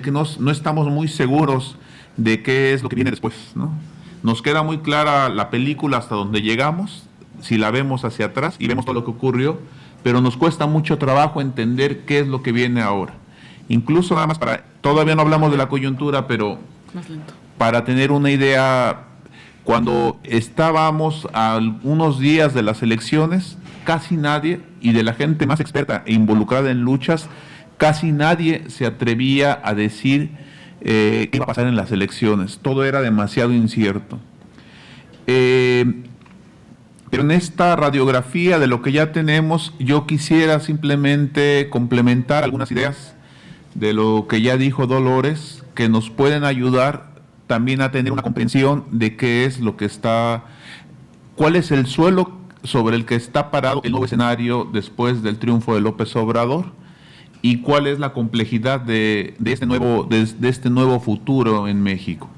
que no estamos muy seguros de qué es lo que viene después, ¿no? Nos queda muy clara la película hasta donde llegamos, si la vemos hacia atrás y vemos todo lo que ocurrió, pero nos cuesta mucho trabajo entender qué es lo que viene ahora. Incluso nada más todavía no hablamos de la coyuntura, pero para tener una idea, cuando estábamos a algunos días de las elecciones, casi nadie, y de la gente más experta e involucrada en luchas, casi nadie se atrevía a decir qué iba a pasar en las elecciones. Todo era demasiado incierto. Pero en esta radiografía de lo que ya tenemos, yo quisiera simplemente complementar algunas ideas de lo que ya dijo Dolores, que nos pueden ayudar también a tener una comprensión de qué es lo que cuál es el suelo sobre el que está parado el nuevo escenario después del triunfo de López Obrador y cuál es la complejidad de este nuevo futuro en México.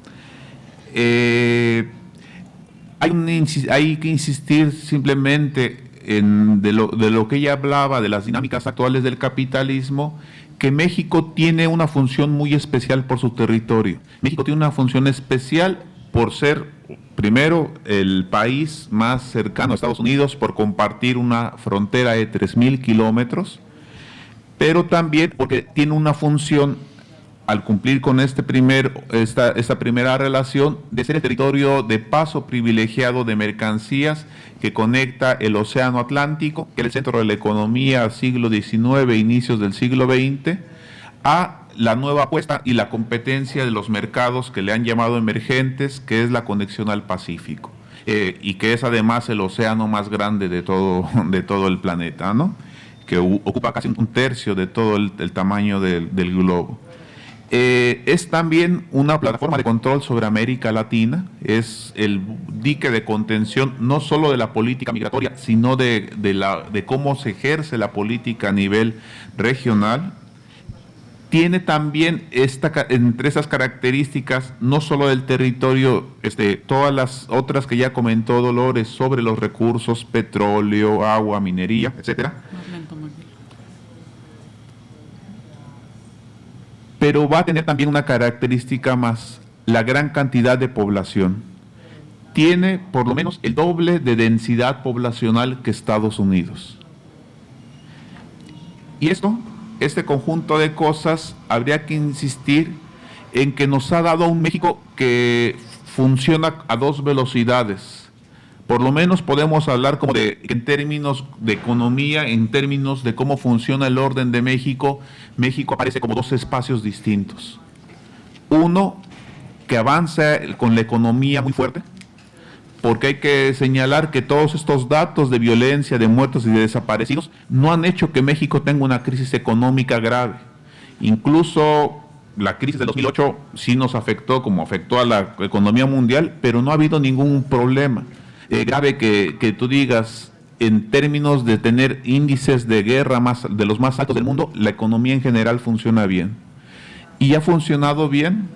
Hay que insistir simplemente de lo que ella hablaba, de las dinámicas actuales del capitalismo, que México tiene una función muy especial por su territorio. México tiene una función especial por ser, primero, el país más cercano a Estados Unidos, por compartir una frontera de 3,000 kilómetros, pero también porque tiene una función, al cumplir con esta primera relación, de ser el territorio de paso privilegiado de mercancías que conecta el Océano Atlántico, que es el centro de la economía siglo XIX, inicios del siglo XX, a la nueva apuesta y la competencia de los mercados que le han llamado emergentes, que es la conexión al Pacífico, y que es además el océano más grande de todo el planeta, ¿no? Que ocupa casi un tercio de todo el tamaño del globo. Es también una plataforma de control sobre América Latina, es el dique de contención no solo de la política migratoria, sino de cómo se ejerce la política a nivel regional. Tiene también entre esas características, no solo del territorio, todas las otras que ya comentó Dolores sobre los recursos, petróleo, agua, minería, etcétera. Pero va a tener también una característica más, la gran cantidad de población. Tiene por lo menos el doble de densidad poblacional que Estados Unidos. Y este conjunto de cosas, habría que insistir en que nos ha dado un México que funciona a dos velocidades. Por lo menos podemos hablar como en términos de economía, en términos de cómo funciona el orden de México. México aparece como dos espacios distintos. Uno, que avanza con la economía muy fuerte, porque hay que señalar que todos estos datos de violencia, de muertos y de desaparecidos no han hecho que México tenga una crisis económica grave. Incluso la crisis del 2008 sí nos afectó, como afectó a la economía mundial, pero no ha habido ningún problema grave que tú digas, en términos de tener índices de guerra de los más altos del mundo, la economía en general funciona bien. Y ha funcionado bien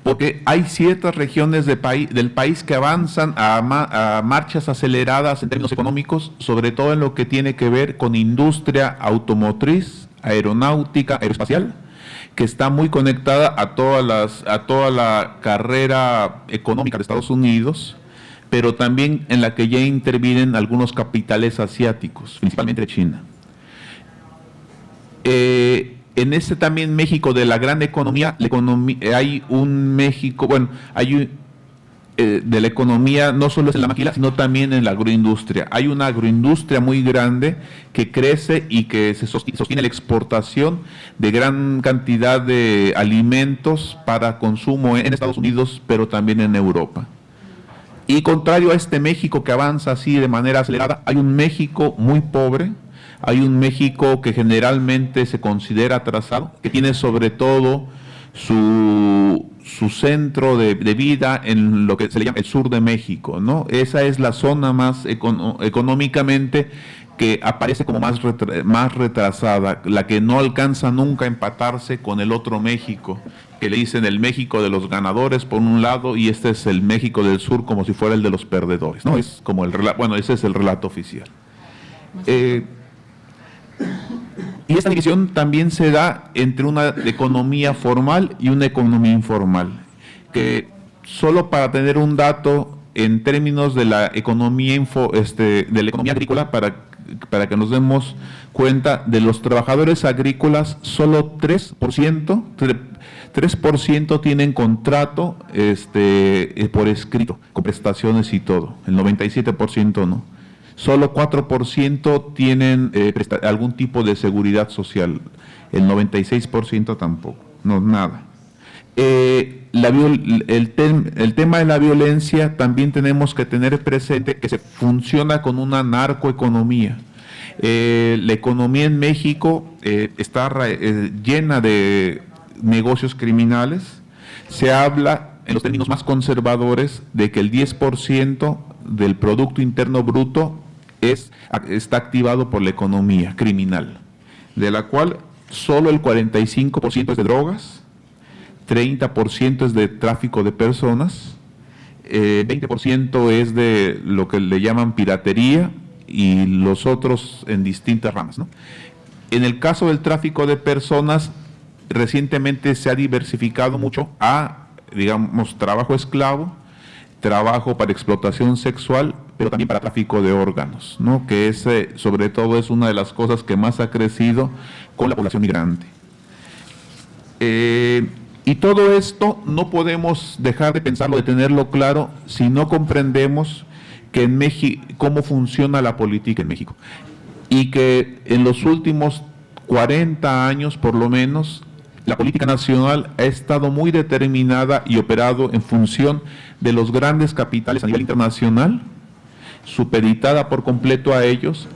porque hay ciertas regiones del país que avanzan a marchas aceleradas en términos económicos, sobre todo en lo que tiene que ver con industria automotriz, aeronáutica, aeroespacial, que está muy conectada a toda la carrera económica de Estados Unidos, pero también en la que ya intervienen algunos capitales asiáticos, principalmente China. En también México de la gran economía, hay un México, bueno, de la economía no solo es en la maquila, sino también en la agroindustria. Hay una agroindustria muy grande que crece y que sostiene la exportación de gran cantidad de alimentos para consumo en Estados Unidos, pero también en Europa. Y contrario a este México que avanza así de manera acelerada, hay un México muy pobre, hay un México que generalmente se considera atrasado, que tiene sobre todo su centro de vida en lo que se le llama el sur de México, ¿no? Esa es la zona más económicamente que aparece como más retrasada, la que no alcanza nunca a empatarse con el otro México, que le dicen el México de los ganadores por un lado, y este es el México del sur como si fuera el de los perdedores, ¿no? Es como ese es el relato oficial. Y esta división también se da entre una economía formal y una economía informal, que solo para tener un dato en términos de la economía de la economía agrícola, para que nos demos cuenta, de los trabajadores agrícolas, solo 3% tienen contrato por escrito, con prestaciones y todo, el 97% no. Solo 4% tienen algún tipo de seguridad social, el 96% tampoco, no, nada. El tema de la violencia también tenemos que tener presente que se funciona con una narcoeconomía. La economía en México está llena de negocios criminales. Se habla, en los términos más conservadores, de que el 10% del Producto Interno Bruto está activado por la economía criminal, de la cual solo el 45% es de drogas, 30% es de tráfico de personas, 20% es de lo que le llaman piratería y los otros en distintas ramas, ¿no? En el caso del tráfico de personas, recientemente se ha diversificado mucho a, digamos, trabajo esclavo, trabajo para explotación sexual, pero también para tráfico de órganos, ¿no? Que sobre todo es una de las cosas que más ha crecido con la población migrante. Y todo esto no podemos dejar de pensarlo, de tenerlo claro, si no comprendemos que en México, cómo funciona la política en México. Y que en los últimos 40 años, por lo menos, la política nacional ha estado muy determinada y operado en función de los grandes capitales a nivel internacional, supeditada por completo a ellos,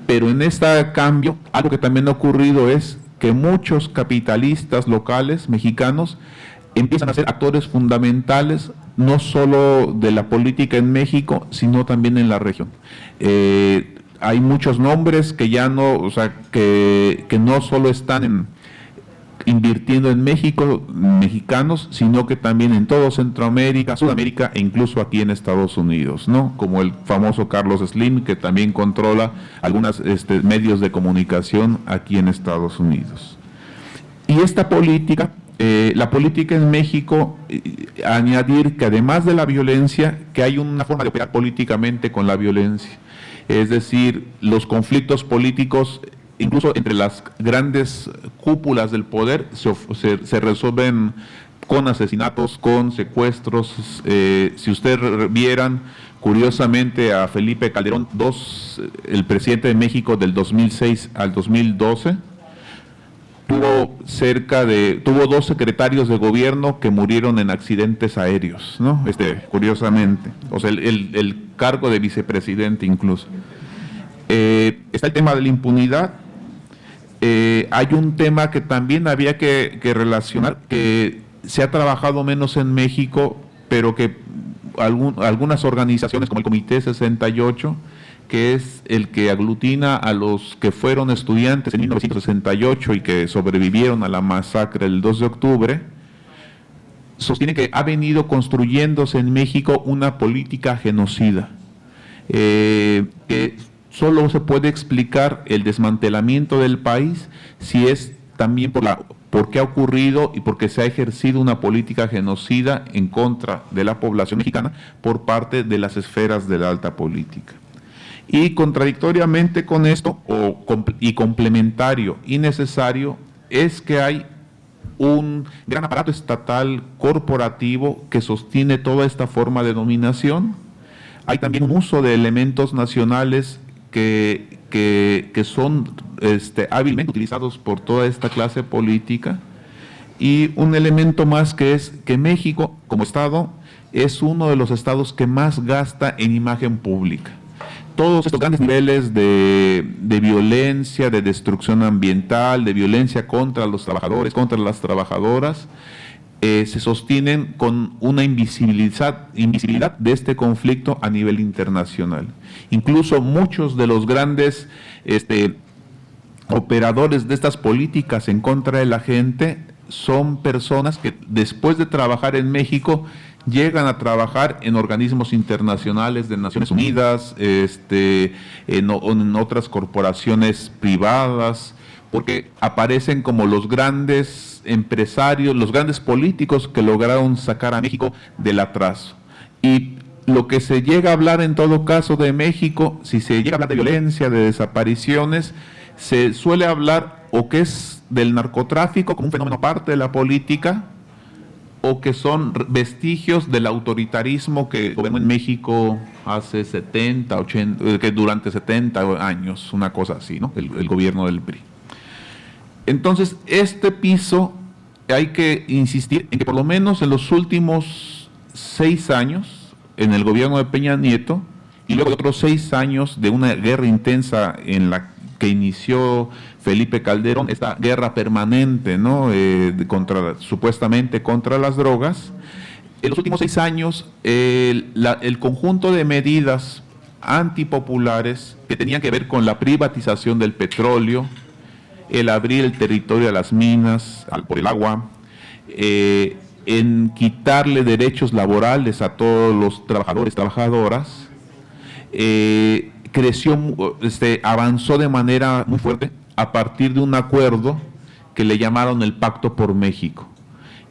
pero en este cambio, algo que también ha ocurrido es que muchos capitalistas locales mexicanos empiezan a ser actores fundamentales, no solo de la política en México, sino también en la región. Hay muchos nombres que ya no, o sea, que no solo están invirtiendo en México, mexicanos, sino que también en todo Centroamérica, Sudamérica e incluso aquí en Estados Unidos, ¿no? Como el famoso Carlos Slim, que también controla algunos medios de comunicación aquí en Estados Unidos. Y esta política, la política en México, añadir que además de la violencia, que hay una forma de operar políticamente con la violencia, es decir, los conflictos políticos, incluso entre las grandes cúpulas del poder, se resuelven con asesinatos, con secuestros. Si ustedes vieran, curiosamente, a Felipe Calderón, el presidente de México del 2006 al 2012, tuvo 2 secretarios de gobierno que murieron en accidentes aéreos, ¿no? Curiosamente, o sea, el cargo de vicepresidente incluso. Está el tema de la impunidad. Hay un tema que también había que relacionar, que se ha trabajado menos en México, pero que algunas organizaciones como el Comité 68, que es el que aglutina a los que fueron estudiantes en 1968 y que sobrevivieron a la masacre del 2 de octubre, sostiene que ha venido construyéndose en México una política genocida, que solo se puede explicar el desmantelamiento del país si es también por qué ha ocurrido y porque se ha ejercido una política genocida en contra de la población mexicana por parte de las esferas de la alta política. Y contradictoriamente con esto, y complementario y necesario, es que hay un gran aparato estatal corporativo que sostiene toda esta forma de dominación. Hay también un uso de elementos nacionales que son hábilmente utilizados por toda esta clase política, y un elemento más, que es que México, como Estado, es uno de los estados que más gasta en imagen pública. Todos estos grandes niveles de violencia, de destrucción ambiental, de violencia contra los trabajadores, contra las trabajadoras, se sostienen con una invisibilidad de este conflicto a nivel internacional. Incluso muchos de los grandes operadores de estas políticas en contra de la gente son personas que después de trabajar en México llegan a trabajar en organismos internacionales de Naciones Unidas, en otras corporaciones privadas, porque aparecen como los grandes empresarios, los grandes políticos que lograron sacar a México del atraso. Y lo que se llega a hablar en todo caso de México, si se llega a hablar de violencia, de desapariciones, se suele hablar o que es del narcotráfico como un fenómeno aparte de la política, o que son vestigios del autoritarismo que gobernó en México hace 70, 80, que durante 70 años, una cosa así, ¿no? El gobierno del PRI. Entonces, este piso hay que insistir en que por lo menos en los últimos 6 años, en el gobierno de Peña Nieto, y luego de otros 6 años de una guerra intensa en la que inició Felipe Calderón, esta guerra permanente, ¿no? Supuestamente contra las drogas. En los últimos 6 años, el conjunto de medidas antipopulares que tenían que ver con la privatización del petróleo, el abrir el territorio a las minas, por el agua, en quitarle derechos laborales a todos los trabajadores, trabajadoras, avanzó de manera muy fuerte a partir de un acuerdo que le llamaron el Pacto por México,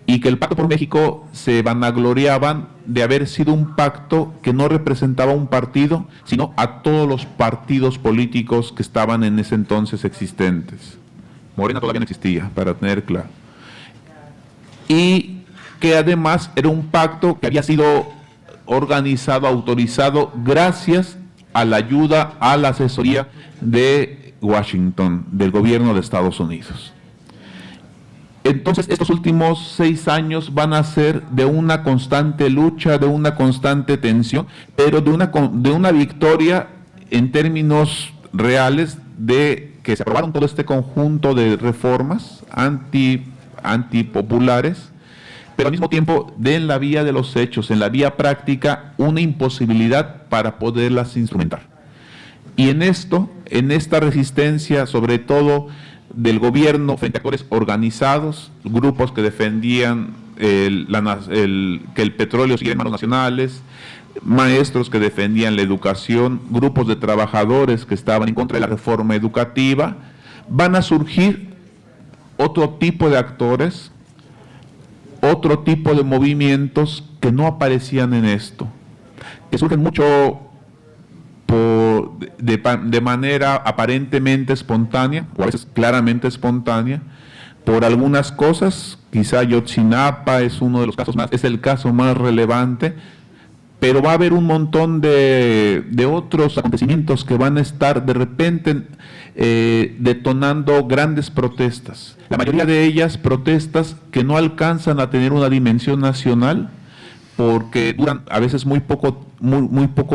y que el Pacto por México se vanagloriaban de haber sido un pacto que no representaba un partido, sino a todos los partidos políticos que estaban en ese entonces existentes. Morena todavía no existía, para tener claro. Y que además era un pacto que había sido organizado, autorizado, gracias a la ayuda, a la asesoría de Washington, del gobierno de Estados Unidos. Entonces, estos últimos 6 años van a ser de una constante lucha, de una constante tensión, pero de una victoria en términos reales, de que se aprobaron todo este conjunto de reformas antipopulares, pero al mismo tiempo en la vía de los hechos, en la vía práctica, una imposibilidad para poderlas instrumentar. Y en esta resistencia, sobre todo del gobierno frente a actores organizados, grupos que defendían que el petróleo siguiera en manos nacionales, maestros que defendían la educación, grupos de trabajadores que estaban en contra de la reforma educativa, van a surgir otro tipo de actores, otro tipo de movimientos que no aparecían en esto, que surgen mucho de manera aparentemente espontánea, o a veces claramente espontánea, por algunas cosas. Quizá Ayotzinapa es uno de los casos es el caso más relevante, pero va a haber un montón de otros acontecimientos que van a estar de repente detonando grandes protestas. La mayoría de ellas protestas que no alcanzan a tener una dimensión nacional, porque duran a veces muy poco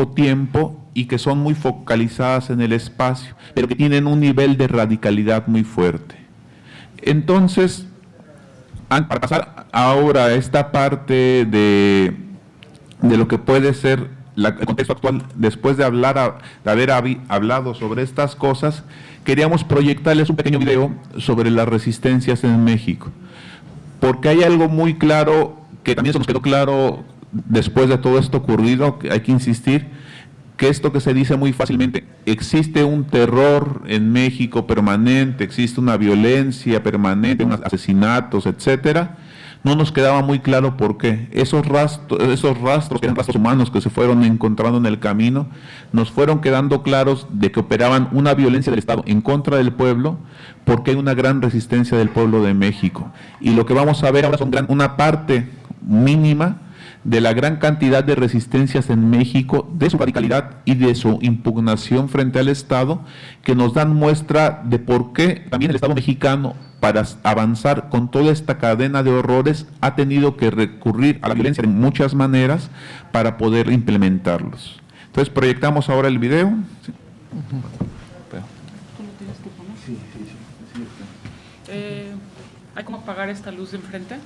tiempo y que son muy focalizadas en el espacio, pero que tienen un nivel de radicalidad muy fuerte. Entonces, para pasar ahora a esta parte de lo que puede ser el contexto actual, después de haber hablado sobre estas cosas, queríamos proyectarles un pequeño video sobre las resistencias en México, porque hay algo muy claro, que también se nos quedó claro después de todo esto ocurrido, que hay que insistir, que esto que se dice muy fácilmente, existe un terror en México permanente, existe una violencia permanente, unos asesinatos, etcétera. No nos quedaba muy claro por qué. Esos rastros, que eran rastros humanos que se fueron encontrando en el camino, nos fueron quedando claros de que operaban una violencia del Estado en contra del pueblo, porque hay una gran resistencia del pueblo de México. Y lo que vamos a ver ahora son una parte mínima de la gran cantidad de resistencias en México, de su radicalidad y de su impugnación frente al Estado, que nos dan muestra de por qué también el Estado mexicano, para avanzar con toda esta cadena de horrores, ha tenido que recurrir a la violencia de muchas maneras para poder implementarlos. Entonces proyectamos ahora el video. ¿Sí? ¿Tú lo tienes que poner? Sí. ¿Hay cómo apagar esta luz de enfrente?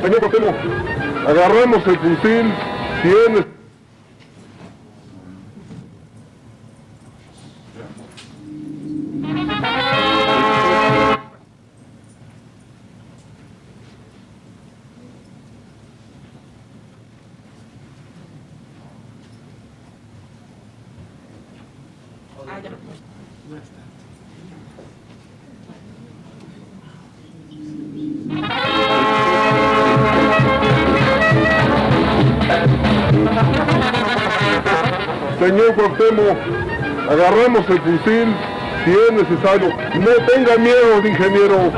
Señor Cotelo, agarramos el fusil, tienes. ingeniero Cuauhtémoc, agarramos el fusil si es necesario. No tenga miedo, ingeniero.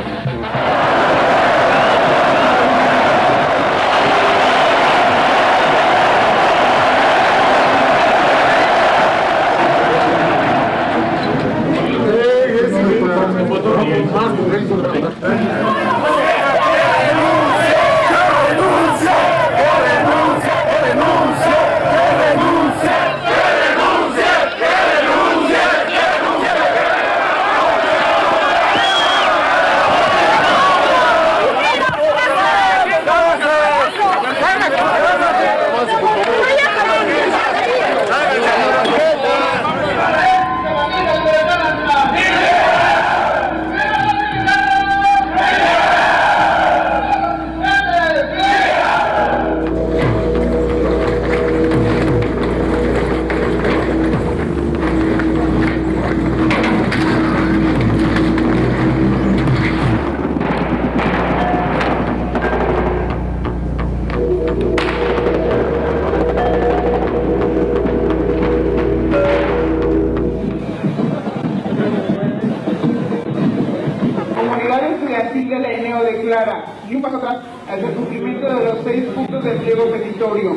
Y un paso atrás al cumplimiento de los 6 puntos del pliego petitorio.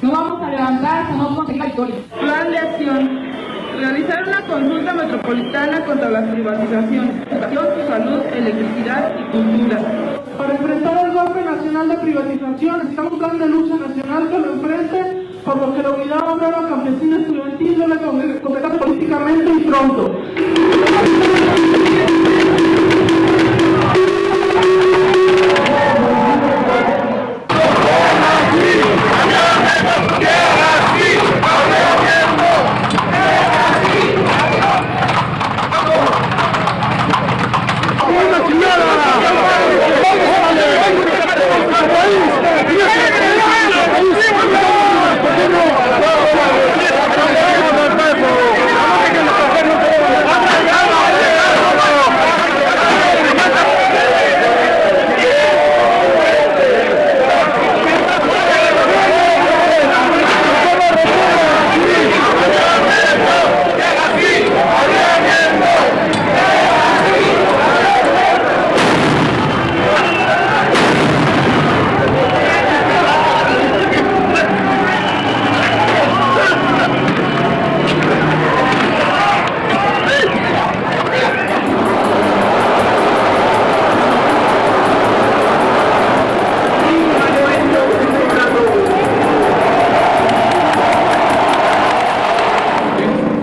No vamos a levantar hasta no conseguir la victoria. Plan de acción. Realizar una consulta metropolitana contra las privatizaciones, educación, salud, electricidad y cultura. Para enfrentar el golpe nacional de privatización, necesitamos un plan de lucha nacional que lo enfrente, por lo que la Unidad Obrera Campesina Estudiantil debe completarse políticamente y pronto.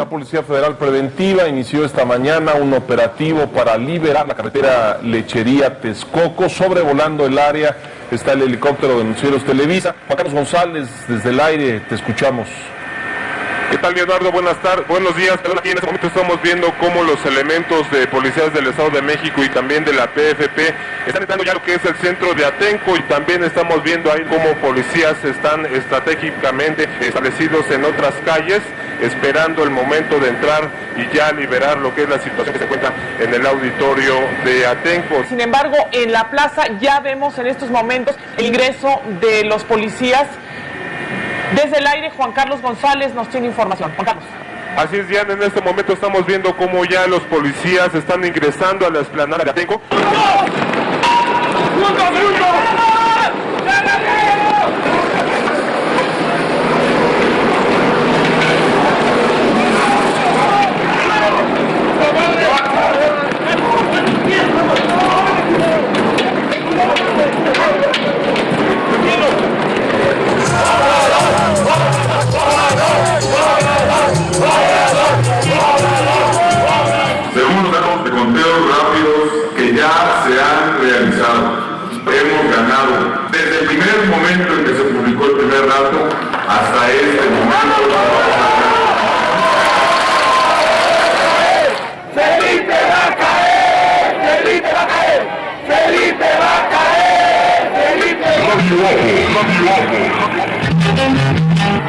Policía Federal Preventiva inició esta mañana un operativo para liberar la carretera Lechería-Texcoco. Sobrevolando el área está el helicóptero de Noticieros Televisa. Juan Carlos González, desde el aire, te escuchamos. ¿Qué tal, Leonardo? Buenos días. Aquí en este momento estamos viendo cómo los elementos de policías del Estado de México y también de la PFP están entrando ya lo que es el centro de Atenco, y también estamos viendo ahí cómo policías están estratégicamente establecidos en otras calles, esperando el momento de entrar y ya liberar lo que es la situación que se encuentra en el auditorio de Atenco. Sin embargo, en la plaza ya vemos en estos momentos el ingreso de los policías. Desde el aire, Juan Carlos González nos tiene información. Juan Carlos. Así es, Diana, en este momento estamos viendo cómo ya los policías están ingresando a la explanada de Atenco. Según los datos de conteos rápidos que ya se han realizado, hemos ganado desde el primer momento en que se publicó el primer dato hasta este momento. ¡Felipe va a caer! ¡Felipe va a caer! ¡Felipe va a caer! ¡Felipe!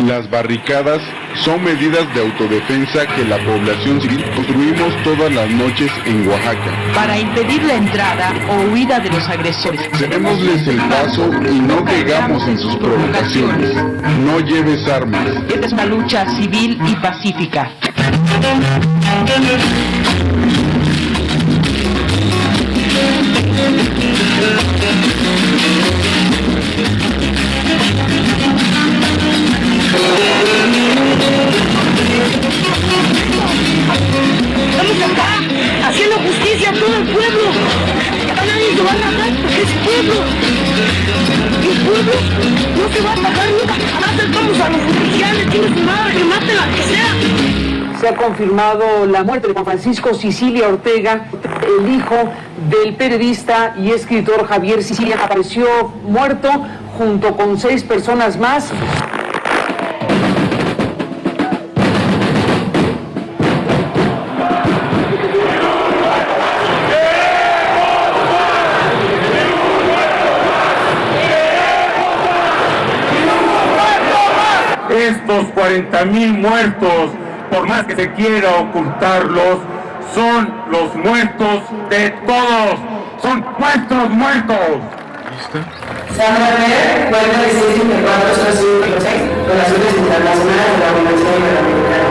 Las barricadas son medidas de autodefensa que la población civil construimos todas las noches en Oaxaca. Para impedir la entrada o huida de los agresores. Cedémosles el paso y no caigamos en sus provocaciones. No lleves armas. Esta es una lucha civil y pacífica. Estamos acá, haciendo justicia a todo el pueblo. A nadie se va a atacar porque es pueblo. Y el pueblo no se va a atacar nunca. Acercamos a los oficiales, tiene su madre, que maten a que sea. Se ha confirmado la muerte de Juan Francisco Sicilia Ortega, el hijo del periodista y escritor Javier Sicilia. Apareció muerto junto con 6 personas más. Estos 40,000 muertos, por más que se quiera ocultarlos, son los muertos de todos, son nuestros muertos. Sandra Pérez, 4654-0506, Relaciones Internacionales de la Organización Interamericana.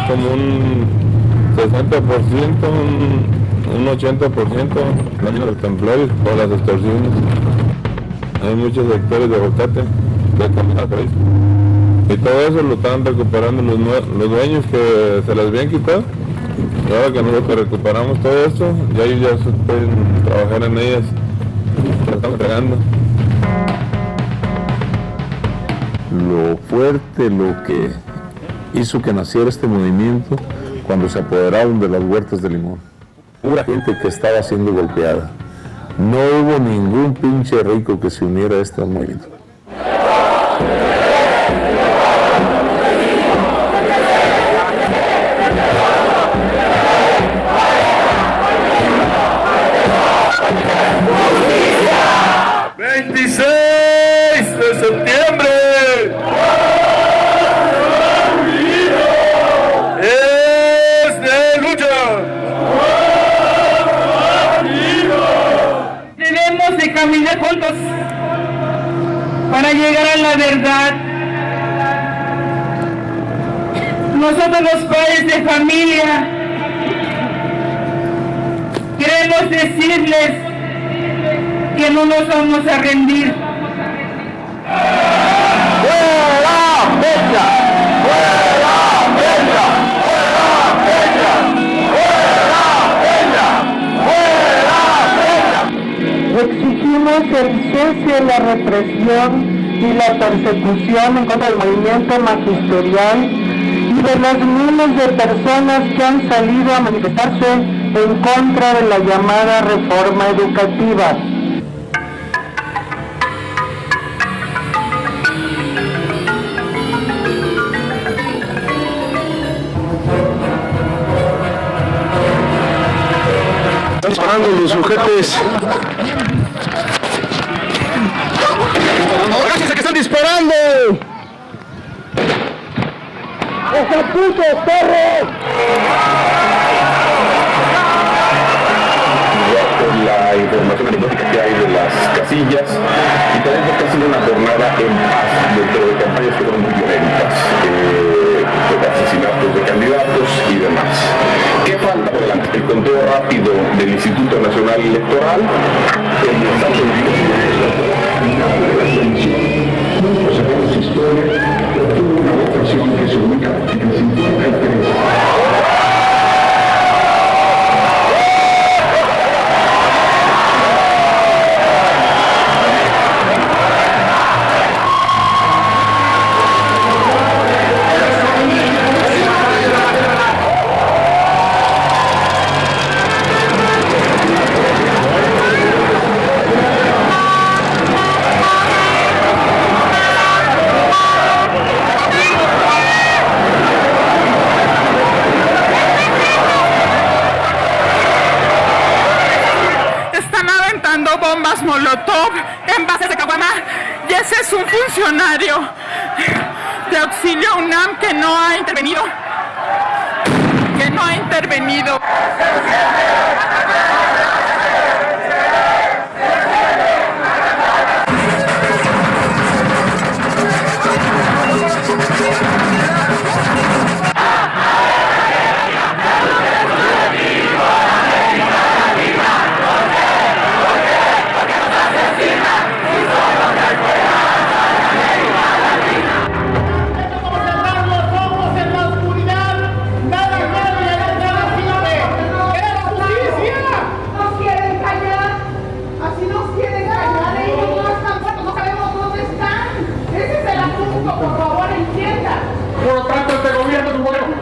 Como un 60%, un 80% daño los temblores o las extorsiones. Hay muchos hectáreas de aguacate de comida país. Y todo eso lo están recuperando los dueños que se las habían quitado. Y ahora que nosotros recuperamos todo esto, ya ellos ya se pueden trabajar en ellas. Lo están entregando. Lo fuerte, lo que hizo que naciera este movimiento cuando se apoderaron de las huertas de limón. Pura gente que estaba siendo golpeada. No hubo ningún pinche rico que se uniera a este movimiento. Caminar juntos para llegar a la verdad. Nosotros los padres de familia queremos decirles que no nos vamos a rendir. Exigimos el cese de la represión y la persecución en contra del movimiento magisterial y de las miles de personas que han salido a manifestarse en contra de la llamada reforma educativa. Están disparando los sujetos. ¡Agárrense que están disparando! ¡Esa puto perro! Por la información anecdótica que hay de las casillas y también porque ha sido una jornada en paz dentro de campañas que fueron muy violentas, asesinatos de candidatos y demás. ¿Qué falta por delante? El conteo rápido del Instituto Nacional Electoral, el Estados Unidos, una votación que se ubica en el 53. Bombas molotov, envases de caguama, y ese es un funcionario de auxilio UNAM que no ha intervenido.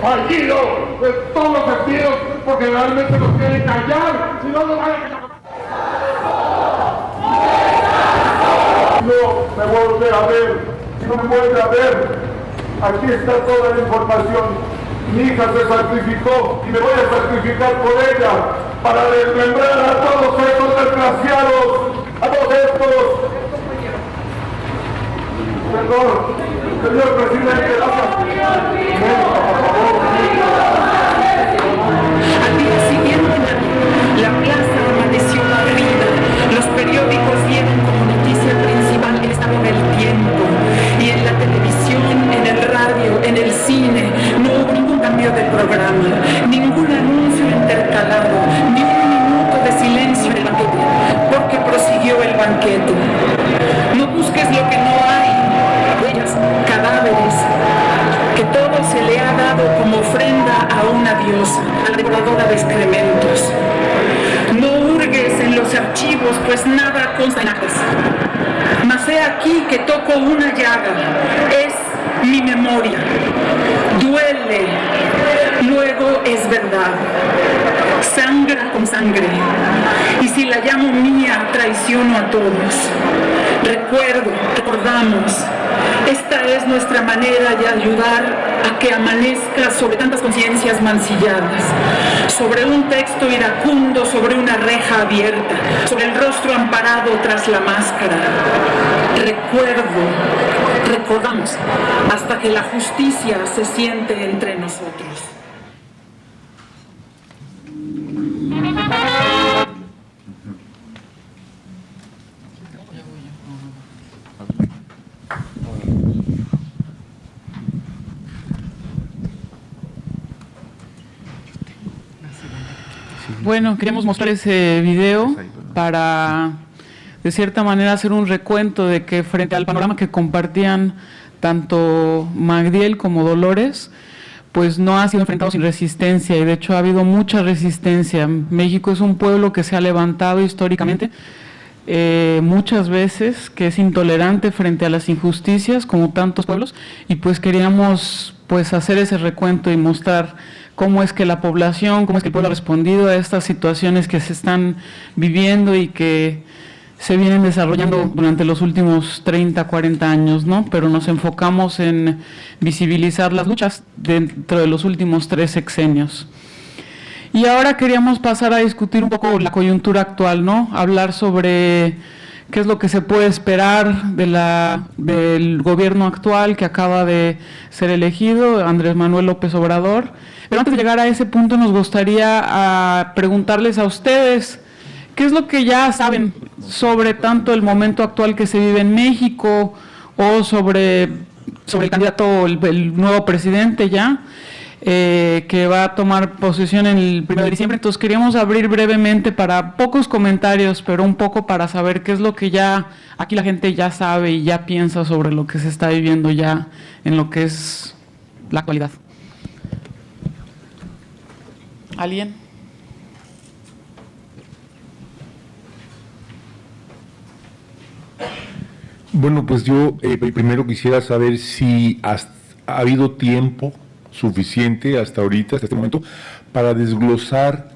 fallido de todos los sentidos, porque realmente nos quieren callar, si no nos van a callar. No me vuelve a ver, no me vuelve a ver. Aquí está toda la información. Mi hija se sacrificó y me voy a sacrificar por ella para desmembrar a todos estos desgraciados, a todos estos. Perdón, señor presidente, Al día siguiente, la plaza amaneció barrida. Los periódicos dieron como noticia principal el estado del tiempo. Y en la televisión, en el radio, en el cine, no hubo ningún cambio de programa, ningún anuncio intercalado, ni un minuto de silencio en el banquete, porque prosiguió el banquete. No busques lo que no hay, huellas, cadáveres, que todo se le ha dado como ofrenda a una diosa, a la devoradora de excrementos. No hurgues en los archivos, pues nada consta en actas. Mas he aquí que toco una llaga, es mi memoria. Duele, luego es verdad. Sangra con sangre. Y si la llamo mía, traiciono a todos. Recordamos. Esta es nuestra manera de ayudar a que amanezca sobre tantas conciencias mancilladas, sobre un texto iracundo, sobre una reja abierta, sobre el rostro amparado tras la máscara. Recordamos, hasta que la justicia se siente entre nosotros. Bueno, queríamos mostrar ese video para, de cierta manera, hacer un recuento de que frente al panorama que compartían tanto Magdiel como Dolores, pues no ha sido enfrentado sin resistencia, y de hecho ha habido mucha resistencia. México es un pueblo que se ha levantado históricamente muchas veces, que es intolerante frente a las injusticias, como tantos pueblos, y pues queríamos pues hacer ese recuento y mostrar cómo es que la población, cómo es que el pueblo ha respondido a estas situaciones que se están viviendo y que se vienen desarrollando durante los últimos 30, 40 años, ¿no? Pero nos enfocamos en visibilizar las luchas dentro de los últimos 3 sexenios. Y ahora queríamos pasar a discutir un poco la coyuntura actual, ¿no? Hablar sobre qué es lo que se puede esperar del gobierno actual que acaba de ser elegido, Andrés Manuel López Obrador. Pero antes de llegar a ese punto nos gustaría preguntarles a ustedes qué es lo que ya saben sobre tanto el momento actual que se vive en México o sobre el candidato, el nuevo presidente ya, que va a tomar posesión el 1 de diciembre. Entonces queríamos abrir brevemente para pocos comentarios, pero un poco para saber qué es lo que ya aquí la gente ya sabe y ya piensa sobre lo que se está viviendo ya en lo que es la actualidad. ¿Alguien? Bueno, pues yo primero quisiera saber si ha habido tiempo suficiente hasta ahorita, hasta este momento, para desglosar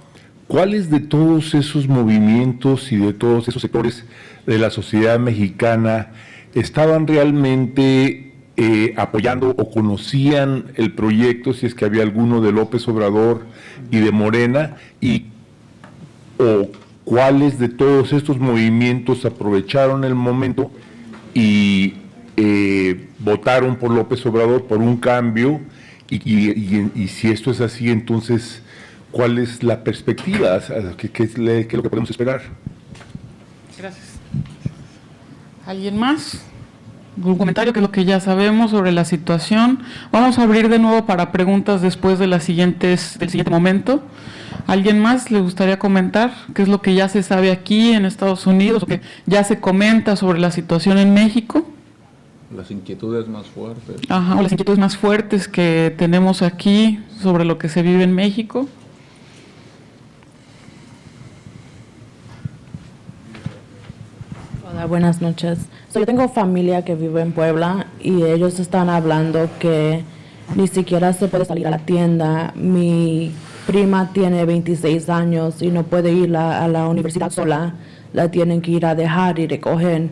cuáles de todos esos movimientos y de todos esos sectores de la sociedad mexicana estaban realmente apoyando o conocían el proyecto, si es que había alguno de López Obrador y de Morena, o cuáles de todos estos movimientos aprovecharon el momento y votaron por López Obrador, por un cambio. Y si esto es así, entonces, ¿cuál es la perspectiva? ¿Qué es lo que podemos esperar? Gracias. ¿Alguien más? ¿Un comentario? Que es lo que ya sabemos sobre la situación. Vamos a abrir de nuevo para preguntas después de del siguiente momento. ¿Alguien más le gustaría comentar qué es lo que ya se sabe aquí en Estados Unidos o que ya se comenta sobre la situación en México? Las inquietudes más fuertes. Ajá, o las inquietudes más fuertes que tenemos aquí sobre lo que se vive en México. Hola, buenas noches. Yo tengo familia que vive en Puebla y ellos están hablando que ni siquiera se puede salir a la tienda. Mi prima tiene 26 años y no puede ir a la universidad sola. La tienen que ir a dejar y recoger.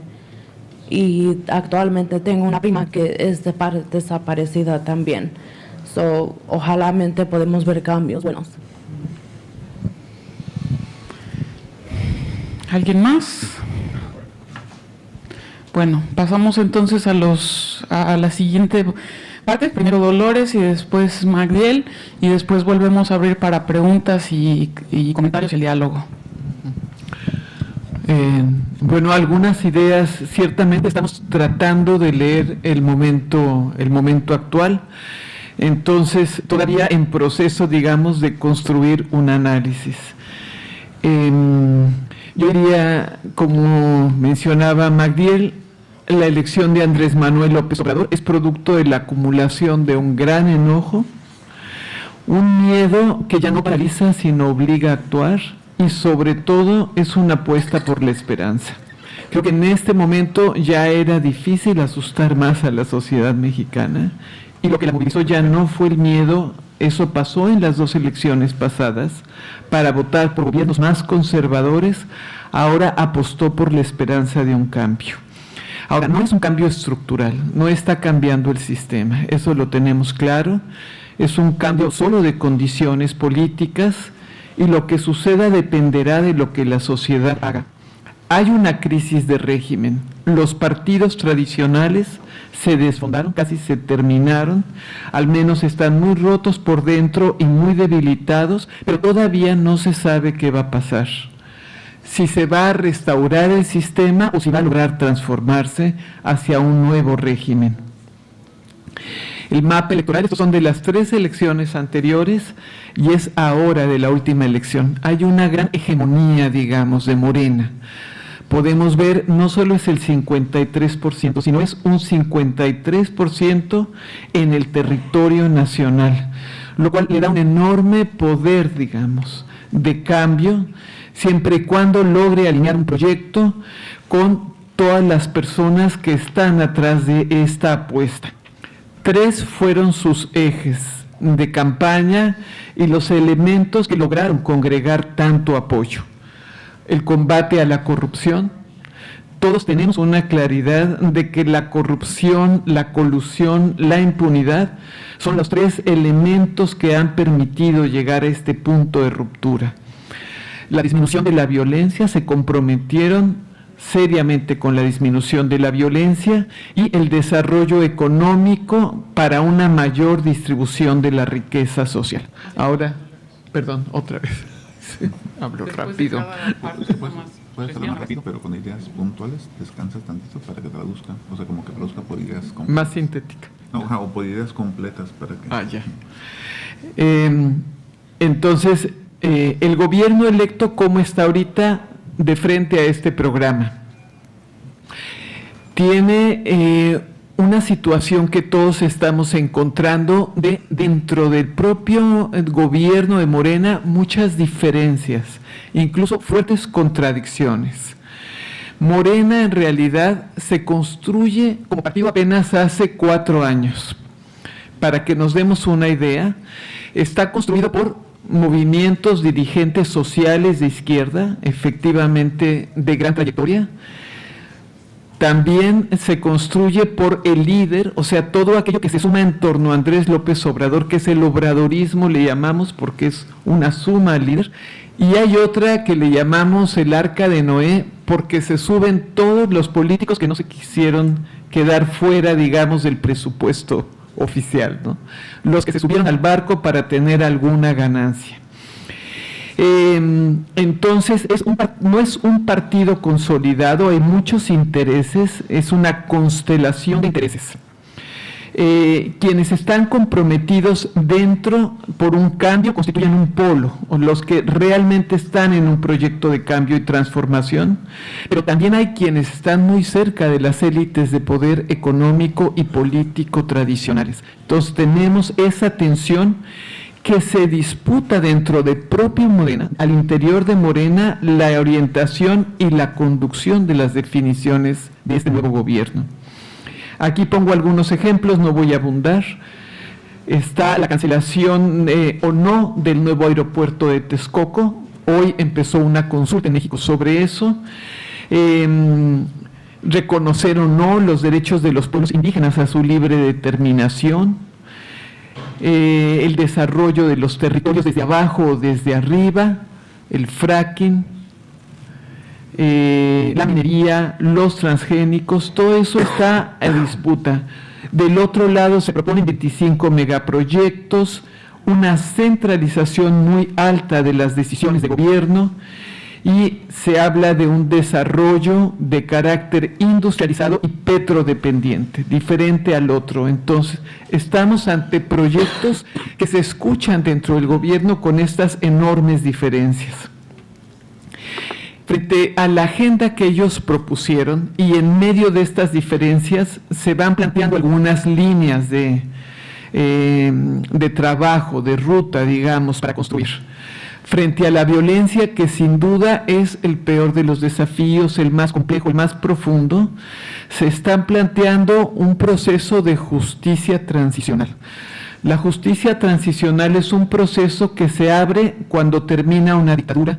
Y actualmente tengo una prima que es desaparecida también. Ojalá podemos ver cambios buenos. ¿Alguien más? Bueno, pasamos entonces a la siguiente parte. Primero Dolores y después Magdiel, y después volvemos a abrir para preguntas y comentarios y el diálogo. Bueno, algunas ideas, ciertamente estamos tratando de leer el momento actual, entonces todavía en proceso, digamos, de construir un análisis. Yo diría, como mencionaba Magdiel, la elección de Andrés Manuel López Obrador es producto de la acumulación de un gran enojo, un miedo que ya no paraliza sino obliga a actuar, y sobre todo es una apuesta por la esperanza. Creo que en este momento ya era difícil asustar más a la sociedad mexicana, y lo que la movilizó ya no fue el miedo. Eso pasó en las 2 elecciones pasadas. Para votar por gobiernos más conservadores, ahora apostó por la esperanza de un cambio. Ahora, no es un cambio estructural, no está cambiando el sistema, eso lo tenemos claro. Es un cambio solo de condiciones políticas, y lo que suceda dependerá de lo que la sociedad haga. Hay una crisis de régimen. Los partidos tradicionales se desfondaron, casi se terminaron, al menos están muy rotos por dentro y muy debilitados, pero todavía no se sabe qué va a pasar. Si se va a restaurar el sistema o si va a lograr transformarse hacia un nuevo régimen. el mapa electoral. Estos son de las 3 elecciones anteriores y es ahora de la última elección. Hay una gran hegemonía, digamos, de Morena. Podemos ver, no solo es el 53%, sino es un 53% en el territorio nacional, lo cual le da un enorme poder, digamos, de cambio, siempre y cuando logre alinear un proyecto con todas las personas que están atrás de esta apuesta. 3 fueron sus ejes de campaña y los elementos que lograron congregar tanto apoyo. El combate a la corrupción. Todos tenemos una claridad de que la corrupción, la colusión, la impunidad son los 3 elementos que han permitido llegar a este punto de ruptura. La disminución de la violencia, se comprometieron seriamente con la disminución de la violencia y el desarrollo económico para una mayor distribución de la riqueza social. Ahora, perdón, otra vez. Sí, hablo rápido. Puedes hablar más rápido, pero con ideas puntuales. Descansa tantito para que traduzca. O sea, como que traduzca por ideas completas. Más sintética. No, o por ideas completas para que... Ya. Entonces, el gobierno electo, ¿cómo está ahorita de frente a este programa? Tiene una situación que todos estamos encontrando dentro del propio gobierno de Morena, muchas diferencias, incluso fuertes contradicciones. Morena en realidad se construye como partido apenas hace 4 años. Para que nos demos una idea, está construido por movimientos dirigentes sociales de izquierda, efectivamente de gran trayectoria. También se construye por el líder, o sea, todo aquello que se suma en torno a Andrés López Obrador, que es el obradorismo, le llamamos, porque es una suma al líder. Y hay otra que le llamamos el Arca de Noé, porque se suben todos los políticos que no se quisieron quedar fuera, digamos, del presupuesto oficial, ¿no? Los que se subieron al barco para tener alguna ganancia. Entonces, no es un partido consolidado, hay muchos intereses, es una constelación de intereses. Quienes están comprometidos dentro por un cambio constituyen un polo, o los que realmente están en un proyecto de cambio y transformación, pero también hay quienes están muy cerca de las élites de poder económico y político tradicionales. Entonces tenemos esa tensión que se disputa dentro de propio Morena, al interior de Morena, la orientación y la conducción de las definiciones de este nuevo gobierno. Aquí pongo algunos ejemplos, no voy a abundar. Está la cancelación o no del nuevo aeropuerto de Texcoco. Hoy empezó una consulta en México sobre eso. Reconocer o no los derechos de los pueblos indígenas a su libre determinación. El desarrollo de los territorios desde abajo o desde arriba, el fracking, la minería, los transgénicos, todo eso está en disputa. Del otro lado se proponen 25 megaproyectos, una centralización muy alta de las decisiones de gobierno y se habla de un desarrollo de carácter industrializado y petrodependiente, diferente al otro. Entonces, estamos ante proyectos que se escuchan dentro del gobierno con estas enormes diferencias. Frente a la agenda que ellos propusieron y en medio de estas diferencias se van planteando algunas líneas de trabajo, de ruta, digamos, para construir. Frente a la violencia, que sin duda es el peor de los desafíos, el más complejo, el más profundo, se están planteando un proceso de justicia transicional. La justicia transicional es un proceso que se abre cuando termina una dictadura,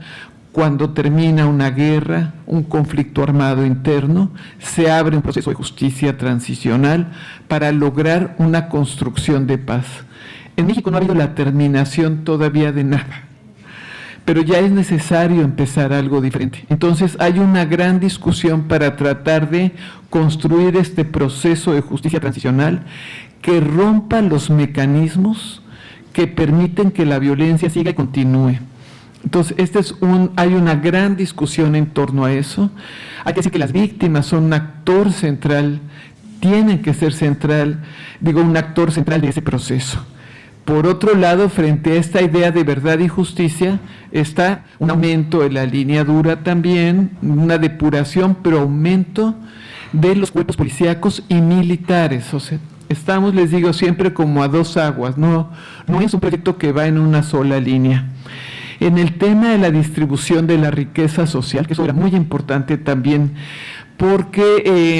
cuando termina una guerra, un conflicto armado interno, se abre un proceso de justicia transicional para lograr una construcción de paz. En México no ha habido la terminación todavía de nada, pero ya es necesario empezar algo diferente. Entonces hay una gran discusión para tratar de construir este proceso de justicia transicional que rompa los mecanismos que permiten que la violencia siga y continúe. Entonces, hay una gran discusión en torno a eso. Hay que decir que las víctimas son un actor central tienen que ser un actor central de ese proceso. Por otro lado, frente a esta idea de verdad y justicia, está un aumento de la línea dura también, una depuración, pero aumento de los cuerpos policíacos y militares. O sea, estamos, les digo, siempre como a dos aguas, no es un proyecto que va en una sola línea. En el tema de la distribución de la riqueza social, que eso era muy importante también, porque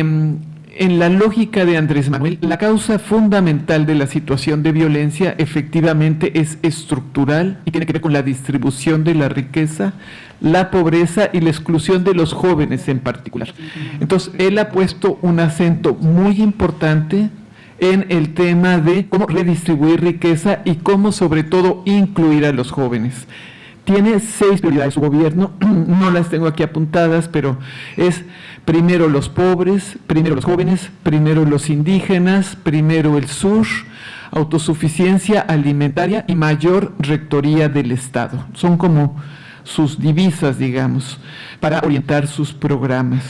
en la lógica de Andrés Manuel, la causa fundamental de la situación de violencia efectivamente es estructural y tiene que ver con la distribución de la riqueza, la pobreza y la exclusión de los jóvenes en particular. Entonces, él ha puesto un acento muy importante en el tema de cómo redistribuir riqueza y cómo sobre todo incluir a los jóvenes. Tiene 6 prioridades su gobierno, no las tengo aquí apuntadas, pero es primero los pobres, primero los jóvenes, primero los indígenas, primero el sur, autosuficiencia alimentaria y mayor rectoría del Estado. Son como sus divisas, digamos, para orientar sus programas.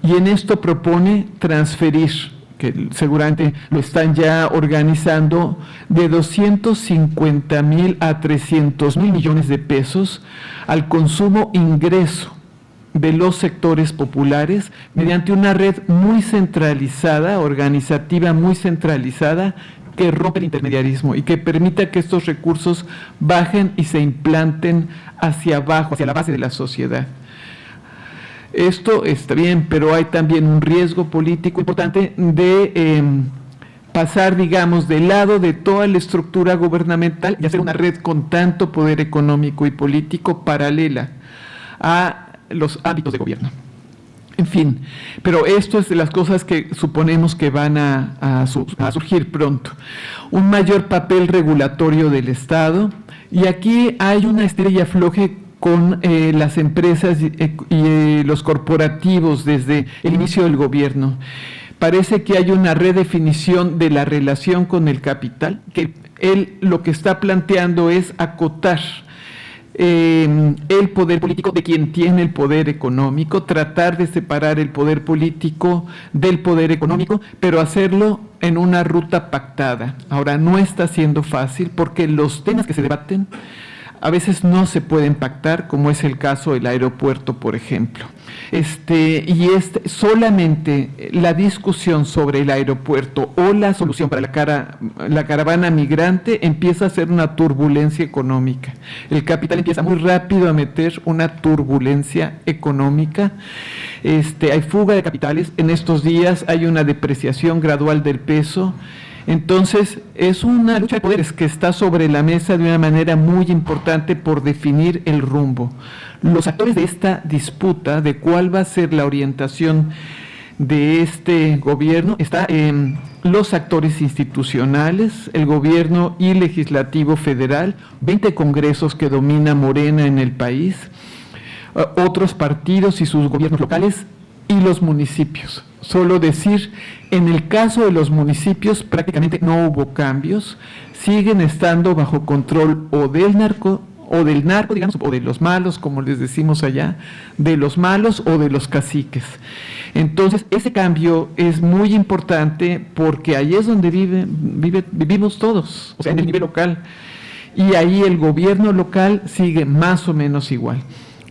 Y en esto propone transferir, que seguramente lo están ya organizando, de 250,000 a 300,000 millones de pesos al consumo ingreso de los sectores populares mediante una red muy centralizada, organizativa muy centralizada, que rompe el intermediarismo y que permita que estos recursos bajen y se implanten hacia abajo, hacia la base de la sociedad. Esto está bien, pero hay también un riesgo político importante de pasar, digamos, del lado de toda la estructura gubernamental y hacer una red con tanto poder económico y político paralela a los ámbitos de gobierno. En fin, pero esto es de las cosas que suponemos que van a surgir pronto. Un mayor papel regulatorio del Estado, y aquí hay una estira y afloje con las empresas y los corporativos desde el inicio del gobierno. Parece que hay una redefinición de la relación con el capital, que él lo que está planteando es acotar el poder político de quien tiene el poder económico, tratar de separar el poder político del poder económico, pero hacerlo en una ruta pactada. Ahora, no está siendo fácil porque los temas que se debaten a veces no se pueden pactar, como es el caso del aeropuerto, por ejemplo. Solamente la discusión sobre el aeropuerto o la solución para la caravana migrante empieza a ser una turbulencia económica. El capital empieza muy rápido a meter una turbulencia económica. Hay fuga de capitales. En estos días hay una depreciación gradual del peso. Entonces, es una lucha de poderes que está sobre la mesa de una manera muy importante por definir el rumbo. Los actores de esta disputa, de cuál va a ser la orientación de este gobierno, está en los actores institucionales, el gobierno y legislativo federal, 20 congresos que domina Morena en el país, otros partidos y sus gobiernos locales y los municipios. Solo decir, en el caso de los municipios prácticamente no hubo cambios, siguen estando bajo control o del narco, digamos, o de los malos, como les decimos allá, de los malos o de los caciques. Entonces, ese cambio es muy importante porque ahí es donde vivimos todos, o sea, en el nivel local, y ahí el gobierno local sigue más o menos igual.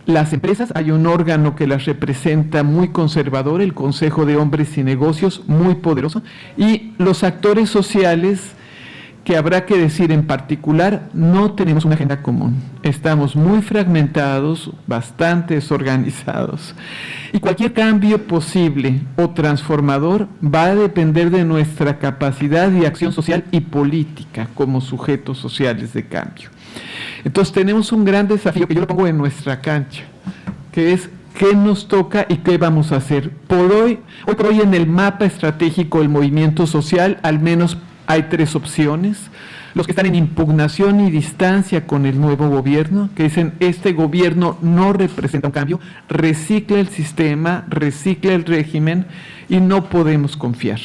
Las empresas, hay un órgano que las representa muy conservador, el Consejo de Hombres y Negocios, muy poderoso, y los actores sociales, que habrá que decir en particular, no tenemos una agenda común. Estamos muy fragmentados, bastante desorganizados, y cualquier cambio posible o transformador va a depender de nuestra capacidad de acción social y política como sujetos sociales de cambio. Entonces tenemos un gran desafío que yo lo pongo en nuestra cancha, que es qué nos toca y qué vamos a hacer. Hoy por hoy en el mapa estratégico del movimiento social al menos hay 3 opciones. Los que están en impugnación y distancia con el nuevo gobierno, que dicen este gobierno no representa un cambio, recicla el sistema, recicla el régimen y no podemos confiar.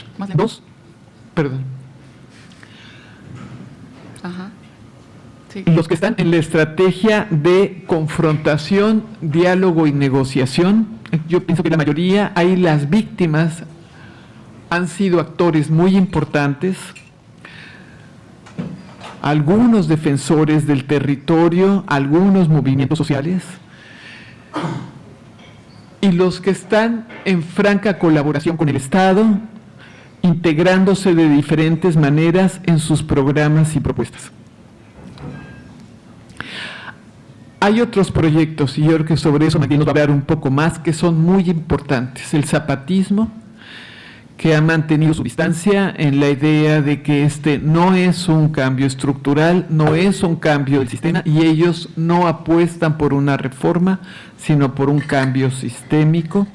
Los que están en la estrategia de confrontación, diálogo y negociación, yo pienso que la mayoría, hay las víctimas han sido actores muy importantes, algunos defensores del territorio, algunos movimientos sociales, y los que están en franca colaboración con el Estado, integrándose de diferentes maneras en sus programas y propuestas. Hay otros proyectos, y yo creo que sobre eso Magdiel nos va a hablar un poco más, que son muy importantes. El zapatismo, que ha mantenido su distancia en la idea de que este no es un cambio estructural, no es un cambio del sistema, y ellos no apuestan por una reforma, sino por un cambio sistémico.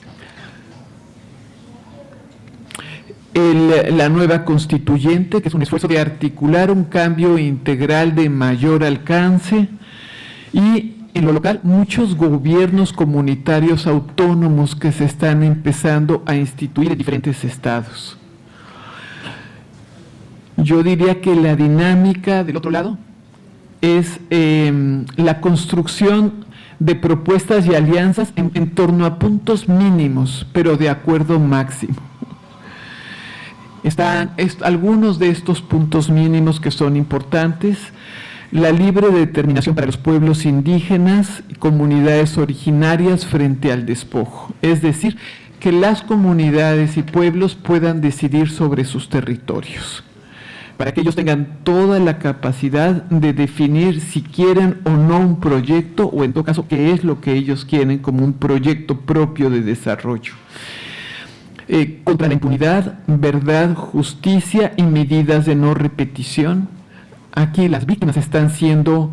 La nueva constituyente, que es un esfuerzo de articular un cambio integral de mayor alcance, y en lo local, muchos gobiernos comunitarios autónomos que se están empezando a instituir en diferentes estados. Yo diría que la dinámica del otro lado es la construcción de propuestas y alianzas en torno a puntos mínimos, pero de acuerdo máximo. Están algunos de estos puntos mínimos que son importantes: la libre determinación para los pueblos indígenas y comunidades originarias frente al despojo. Es decir, que las comunidades y pueblos puedan decidir sobre sus territorios, para que ellos tengan toda la capacidad de definir si quieren o no un proyecto, o en todo caso, qué es lo que ellos quieren como un proyecto propio de desarrollo. Contra la impunidad, verdad, justicia y medidas de no repetición. Aquí las víctimas están siendo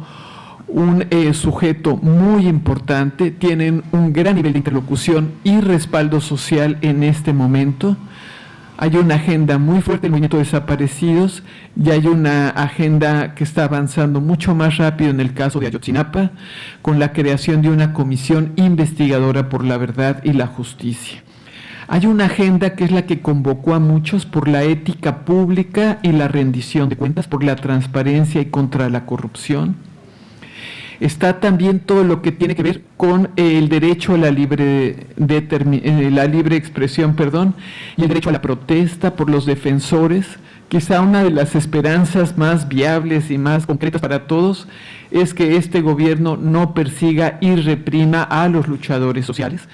un sujeto muy importante, tienen un gran nivel de interlocución y respaldo social en este momento. Hay una agenda muy fuerte del movimiento de desaparecidos, y hay una agenda que está avanzando mucho más rápido en el caso de Ayotzinapa, con la creación de una comisión investigadora por la verdad y la justicia. Hay una agenda que es la que convocó a muchos por la ética pública y la rendición de cuentas, por la transparencia y contra la corrupción. Está también todo lo que tiene que ver con el derecho a la libre expresión, y el derecho a la protesta por los defensores. Quizá una de las esperanzas más viables y más concretas para todos es que este gobierno no persiga y reprima a los luchadores sociales.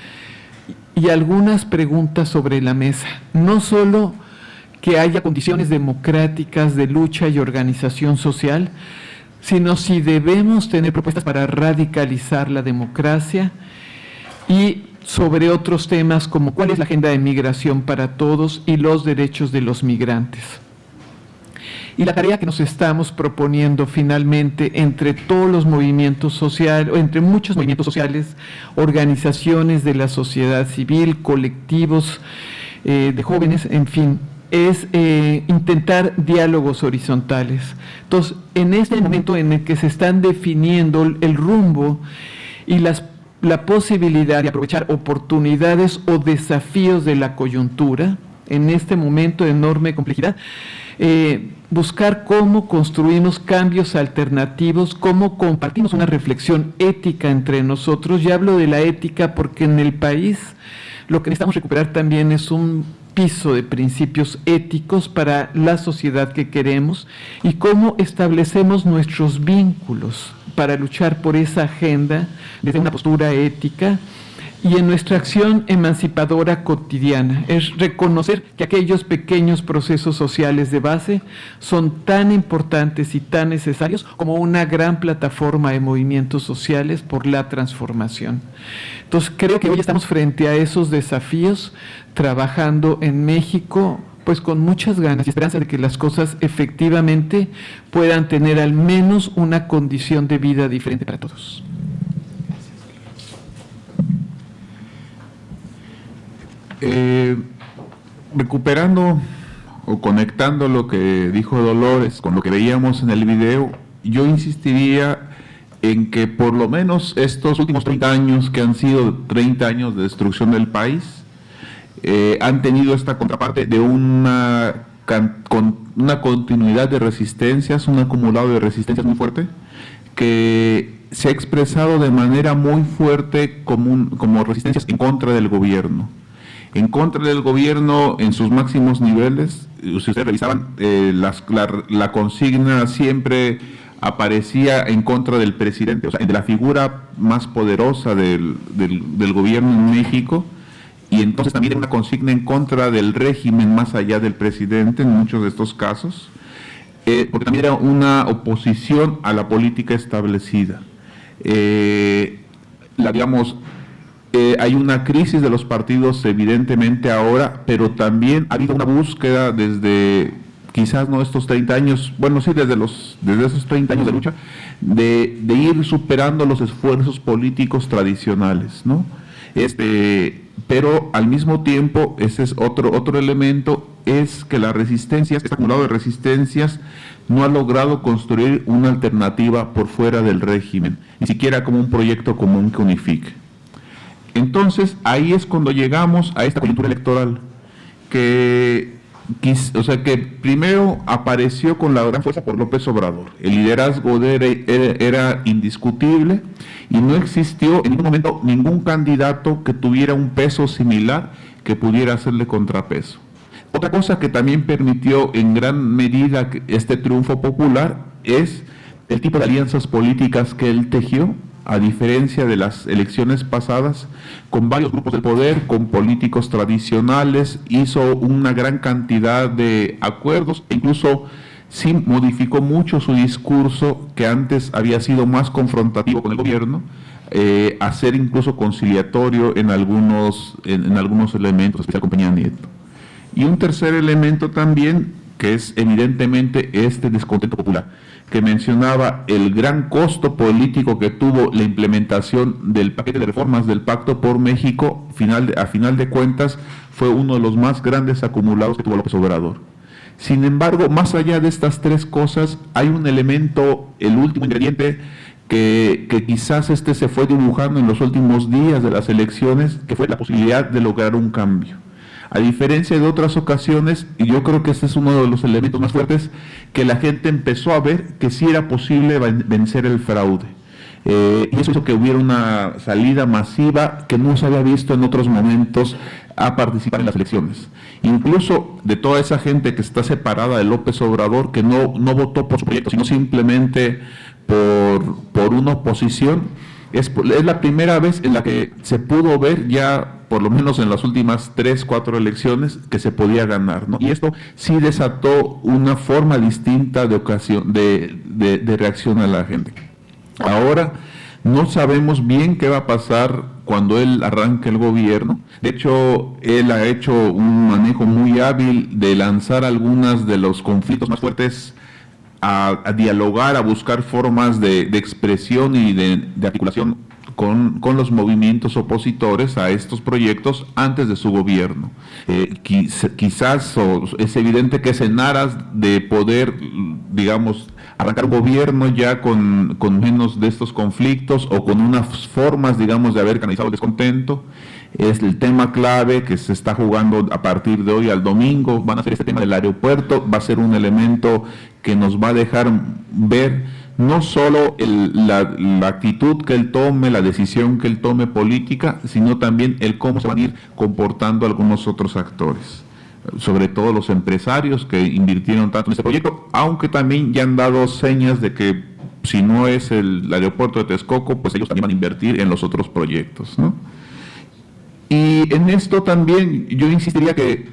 Y algunas preguntas sobre la mesa, no solo que haya condiciones democráticas de lucha y organización social, sino si debemos tener propuestas para radicalizar la democracia, y sobre otros temas como cuál es la agenda de migración para todos y los derechos de los migrantes. Y la tarea que nos estamos proponiendo finalmente entre todos los movimientos sociales, o entre muchos movimientos sociales, organizaciones de la sociedad civil, colectivos de jóvenes, en fin, es intentar diálogos horizontales. Entonces, en este momento en el que se están definiendo el rumbo y la posibilidad de aprovechar oportunidades o desafíos de la coyuntura, en este momento de enorme complejidad, buscar cómo construimos cambios alternativos, cómo compartimos una reflexión ética entre nosotros. Ya hablo de la ética porque en el país lo que necesitamos recuperar también es un piso de principios éticos para la sociedad que queremos, y cómo establecemos nuestros vínculos para luchar por esa agenda desde una postura ética y en nuestra acción emancipadora cotidiana. Es reconocer que aquellos pequeños procesos sociales de base son tan importantes y tan necesarios como una gran plataforma de movimientos sociales por la transformación. Entonces, creo que hoy estamos frente a esos desafíos, trabajando en México pues con muchas ganas y esperanza de que las cosas efectivamente puedan tener al menos una condición de vida diferente para todos. Recuperando o conectando lo que dijo Dolores con lo que veíamos en el video, yo insistiría en que por lo menos estos últimos 30 años, que han sido 30 años de destrucción del país, han tenido esta contraparte de una continuidad de resistencias, un acumulado de resistencias muy fuerte, que se ha expresado de manera muy fuerte como resistencias en contra del gobierno. en contra del gobierno en sus máximos niveles. Si ustedes revisaban, la consigna siempre aparecía en contra del presidente, o sea, de la figura más poderosa del gobierno en México, y entonces también era una consigna en contra del régimen más allá del presidente en muchos de estos casos, porque también era una oposición a la política establecida. Hay una crisis de los partidos evidentemente ahora, pero también ha habido una búsqueda desde, quizás no estos 30 años, bueno sí, desde esos 30 años de lucha, de ir superando los esfuerzos políticos tradicionales, ¿no? Pero al mismo tiempo, ese es otro elemento, es que la resistencia, este acumulado de resistencias, no ha logrado construir una alternativa por fuera del régimen, ni siquiera como un proyecto común que unifique. Entonces, ahí es cuando llegamos a esta coyuntura electoral, que primero apareció con la gran fuerza por López Obrador. El liderazgo de él era indiscutible y no existió en ningún momento ningún candidato que tuviera un peso similar que pudiera hacerle contrapeso. Otra cosa que también permitió en gran medida este triunfo popular es el tipo de alianzas políticas que él tejió, a diferencia de las elecciones pasadas, con varios grupos del poder, con políticos tradicionales, hizo una gran cantidad de acuerdos, e incluso sí modificó mucho su discurso, que antes había sido más confrontativo con el gobierno, a ser incluso conciliatorio en algunos elementos, especialmente con Peña Nieto. Y un tercer elemento también, que es evidentemente este descontento popular, que mencionaba el gran costo político que tuvo la implementación del paquete de reformas del Pacto por México. A final de cuentas fue uno de los más grandes acumulados que tuvo López Obrador. Sin embargo, más allá de estas tres cosas, hay un elemento, el último ingrediente, que quizás se fue dibujando en los últimos días de las elecciones, que fue la posibilidad de lograr un cambio. A diferencia de otras ocasiones, y yo creo que este es uno de los elementos más fuertes, que la gente empezó a ver que sí era posible vencer el fraude. Y eso hizo que hubiera una salida masiva que no se había visto en otros momentos a participar en las elecciones. Incluso de toda esa gente que está separada de López Obrador, que no votó por su proyecto, sino simplemente por una oposición, es la primera vez en la que se pudo ver ya, por lo menos en las últimas 3, 4 elecciones, que se podía ganar, ¿no? Y esto sí desató una forma distinta de reacción a la gente. Ahora no sabemos bien qué va a pasar cuando él arranque el gobierno. De hecho, él ha hecho un manejo muy hábil de lanzar algunos de los conflictos más fuertes a dialogar, a buscar formas de expresión y de articulación con los movimientos opositores a estos proyectos antes de su gobierno. Quizás es evidente que es en aras de poder, digamos, arrancar un gobierno ya con menos de estos conflictos o con unas formas, digamos, de haber canalizado el descontento. Es el tema clave que se está jugando a partir de hoy al domingo. Van a ser este tema del aeropuerto, va a ser un elemento que nos va a dejar ver no solo la actitud que él tome, la decisión que él tome política, sino también el cómo se van a ir comportando algunos otros actores, sobre todo los empresarios que invirtieron tanto en este proyecto, aunque también ya han dado señas de que si no es el aeropuerto de Texcoco, pues ellos también van a invertir en los otros proyectos, ¿no? Y en esto también yo insistiría que,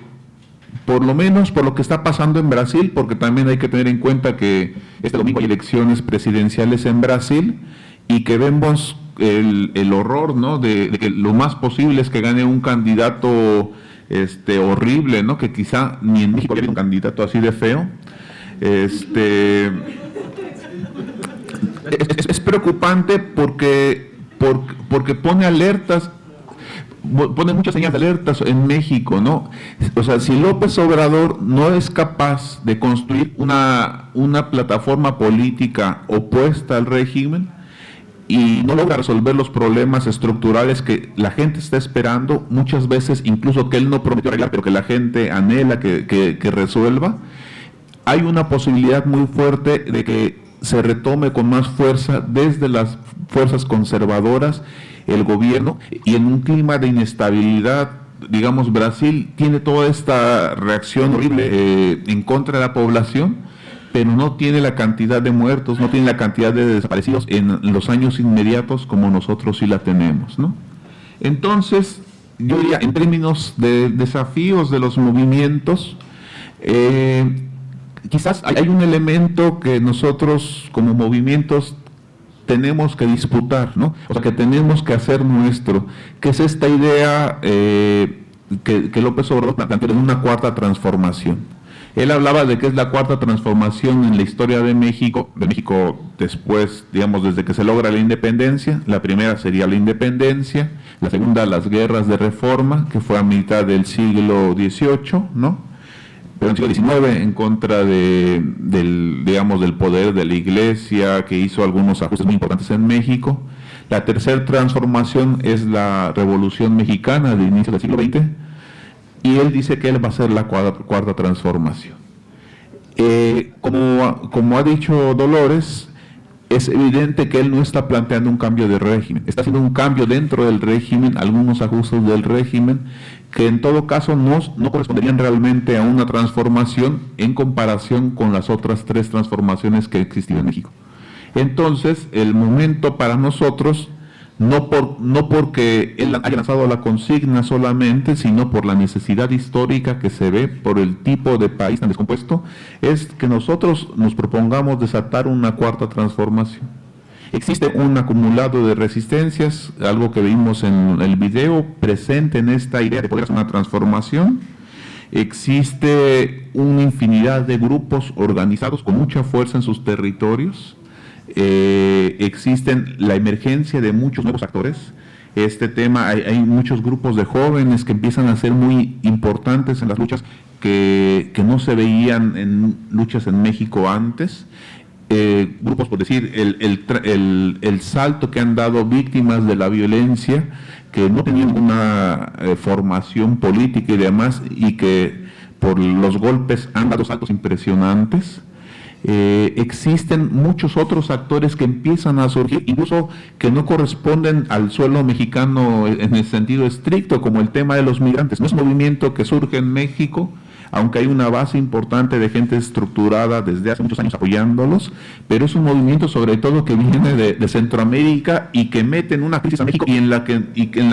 por lo menos por lo que está pasando en Brasil, porque también hay que tener en cuenta que este domingo hay elecciones presidenciales en Brasil y que vemos el horror, ¿no? de que lo más posible es que gane un candidato horrible, ¿no? Que quizá ni en México haya un candidato así de feo. Es preocupante porque pone alertas, pone muchas señales de alertas en México, ¿no? O sea, si López Obrador no es capaz de construir una plataforma política opuesta al régimen y no logra resolver los problemas estructurales que la gente está esperando, muchas veces incluso que él no prometió arreglar, pero que la gente anhela que resuelva, hay una posibilidad muy fuerte de que se retome con más fuerza desde las fuerzas conservadoras el gobierno, y en un clima de inestabilidad digamos, Brasil tiene toda esta reacción horrible en contra de la población, pero no tiene la cantidad de muertos, no tiene la cantidad de desaparecidos en los años inmediatos como nosotros sí la tenemos, ¿no? Entonces, yo diría, en términos de desafíos de los movimientos, quizás hay un elemento que nosotros como movimientos tenemos que disputar, ¿no? O sea, que tenemos que hacer nuestro, que es esta idea que López Obrador plantea de una cuarta transformación. Él hablaba de que es la cuarta transformación en la historia de México después, digamos, desde que se logra la independencia. La primera sería la independencia, la segunda las guerras de reforma, que fue a mitad del siglo XVIII, ¿no? Pero en el siglo XIX, en contra del poder de la Iglesia, que hizo algunos ajustes muy importantes en México. La tercera transformación es la Revolución Mexicana de inicio del siglo XX, y él dice que él va a ser la cuarta transformación. Como ha dicho Dolores, es evidente que él no está planteando un cambio de régimen, está haciendo un cambio dentro del régimen, algunos ajustes del régimen, que en todo caso no corresponderían realmente a una transformación en comparación con las otras tres transformaciones que existían en México. Entonces, el momento para nosotros, no porque él haya lanzado la consigna solamente, sino por la necesidad histórica que se ve por el tipo de país tan descompuesto, es que nosotros nos propongamos desatar una cuarta transformación. Existe un acumulado de resistencias, algo que vimos en el video, presente en esta idea de poder hacer una transformación. Existe una infinidad de grupos organizados con mucha fuerza en sus territorios. Existen la emergencia de muchos nuevos actores. Este tema, hay muchos grupos de jóvenes que empiezan a ser muy importantes en las luchas que no se veían en luchas en México antes. Grupos, por decir, el salto que han dado víctimas de la violencia, que no tenían una formación política y demás, y que por los golpes han dado saltos impresionantes. Existen muchos otros actores que empiezan a surgir, incluso que no corresponden al suelo mexicano en el sentido estricto, como el tema de los migrantes. No es un movimiento que surge en México, aunque hay una base importante de gente estructurada desde hace muchos años apoyándolos, pero es un movimiento sobre todo que viene de Centroamérica y que mete en una crisis a México y en la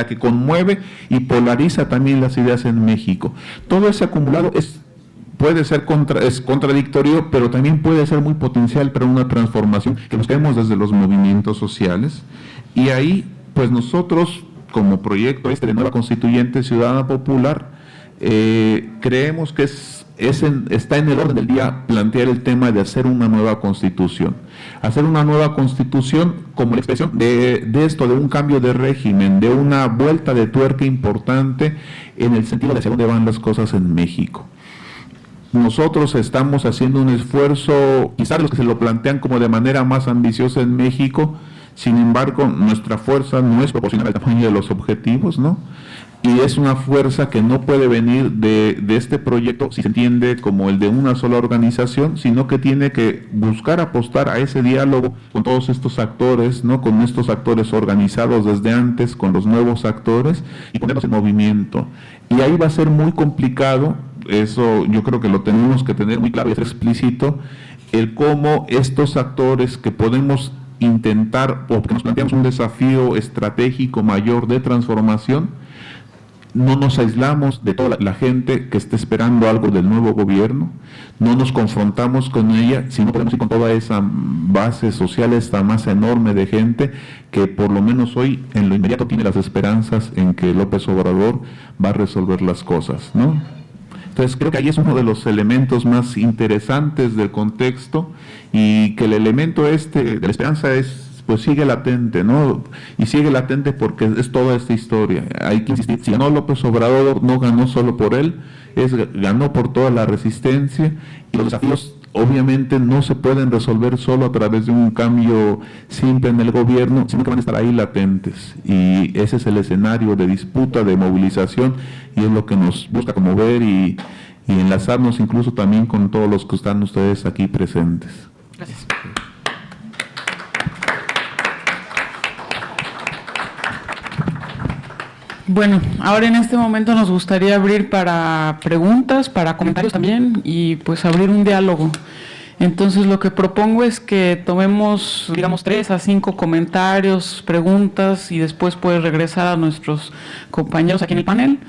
que conmueve y polariza también las ideas en México. Todo ese acumulado puede ser contradictorio, pero también puede ser muy potencial para una transformación que nos vemos desde los movimientos sociales. Y ahí, pues nosotros, como proyecto de Nueva Constituyente Ciudadana Popular, creemos que está en el orden del día plantear el tema de hacer una nueva constitución. Hacer una nueva constitución como la expresión de esto, de un cambio de régimen, de una vuelta de tuerca importante en el sentido de hacia dónde van las cosas en México. Nosotros estamos haciendo un esfuerzo, quizás los que se lo plantean como de manera más ambiciosa en México, sin embargo, nuestra fuerza no es proporcional al tamaño de los objetivos, ¿no? Y es una fuerza que no puede venir de este proyecto, si se entiende, como el de una sola organización, sino que tiene que buscar apostar a ese diálogo con todos estos actores, ¿no? Con estos actores organizados desde antes, con los nuevos actores, y ponerlos en movimiento. Y ahí va a ser muy complicado, eso yo creo que lo tenemos que tener muy claro y es explícito, el cómo estos actores que podemos intentar, o que nos planteamos un desafío estratégico mayor de transformación, no nos aislamos de toda la gente que está esperando algo del nuevo gobierno, no nos confrontamos con ella, sino podemos ir con toda esa base social, esta masa enorme de gente que por lo menos hoy en lo inmediato tiene las esperanzas en que López Obrador va a resolver las cosas, ¿no? Entonces creo que ahí es uno de los elementos más interesantes del contexto, y que el elemento de la esperanza pues sigue latente, ¿no? Y sigue latente porque es toda esta historia. Hay que insistir, si ganó López Obrador, no ganó solo por él, ganó por toda la resistencia, y los desafíos obviamente no se pueden resolver solo a través de un cambio simple en el gobierno, sino que van a estar ahí latentes. Y ese es el escenario de disputa, de movilización, y es lo que nos busca conmover y enlazarnos incluso también con todos los que están ustedes aquí presentes. Gracias. Bueno, ahora en este momento nos gustaría abrir para preguntas, para comentarios también y pues abrir un diálogo. Entonces lo que propongo es que tomemos, digamos, 3 a 5 comentarios, preguntas y después puede regresar a nuestros compañeros aquí en el panel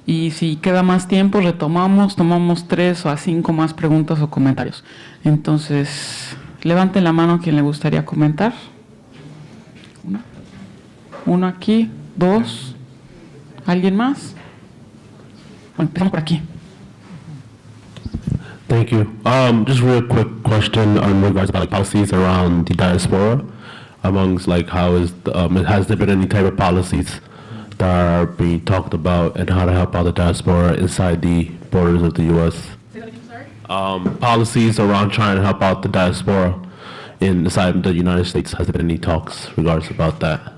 y si queda más tiempo tomamos 3 a 5 más preguntas o comentarios. Entonces, levanten la mano quien le gustaría comentar. Uno aquí, 2. ¿Alguien más? Bueno, empezamos por aquí. Thank you. Just a real quick question on regards about policies around the diaspora, amongst how is has there been any type of policies that are being talked about and how to help out the diaspora inside the borders of the U.S.? Policies around trying to help out the diaspora inside the United States. Has there been any talks regards about that?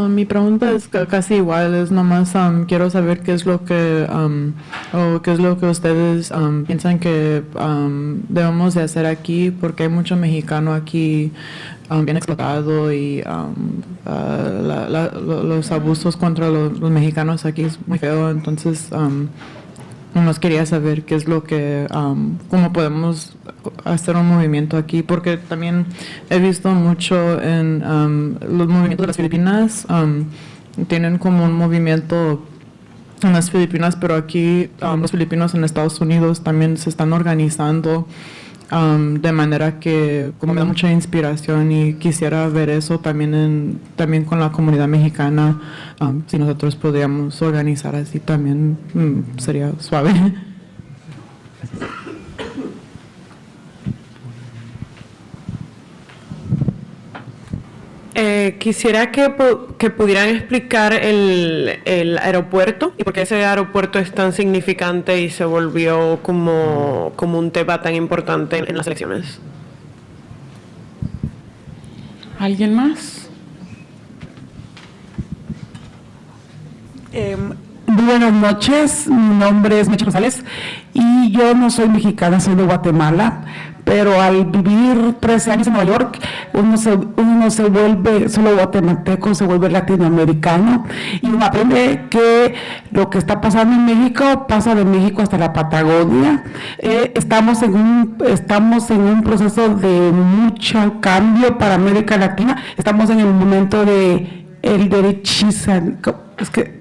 Mi pregunta es casi igual, es nomás quiero saber qué es lo que ustedes piensan que debemos de hacer aquí, porque hay mucho mexicano aquí bien explotado y los abusos contra los mexicanos aquí es muy feo. Entonces nos quería saber qué es lo que cómo podemos hacer un movimiento aquí, porque también he visto mucho en los movimientos de las Filipinas, tienen como un movimiento en las Filipinas, pero aquí los filipinos en Estados Unidos también se están organizando de manera que como me da mucha inspiración y quisiera ver eso también con la comunidad mexicana. Si nosotros podríamos organizar así también sería suave. Quisiera que pudieran explicar el aeropuerto y por qué ese aeropuerto es tan significante y se volvió como un tema tan importante en las elecciones. ¿Alguien más? Buenas noches, mi nombre es Meche González y yo no soy mexicana, soy de Guatemala, pero al vivir 13 años en Nueva York, uno se vuelve solo guatemalteco, se vuelve latinoamericano y uno aprende que lo que está pasando en México pasa de México hasta la Patagonia. Estamos en un proceso de mucho cambio para América Latina. Estamos en el momento de el derechismo, que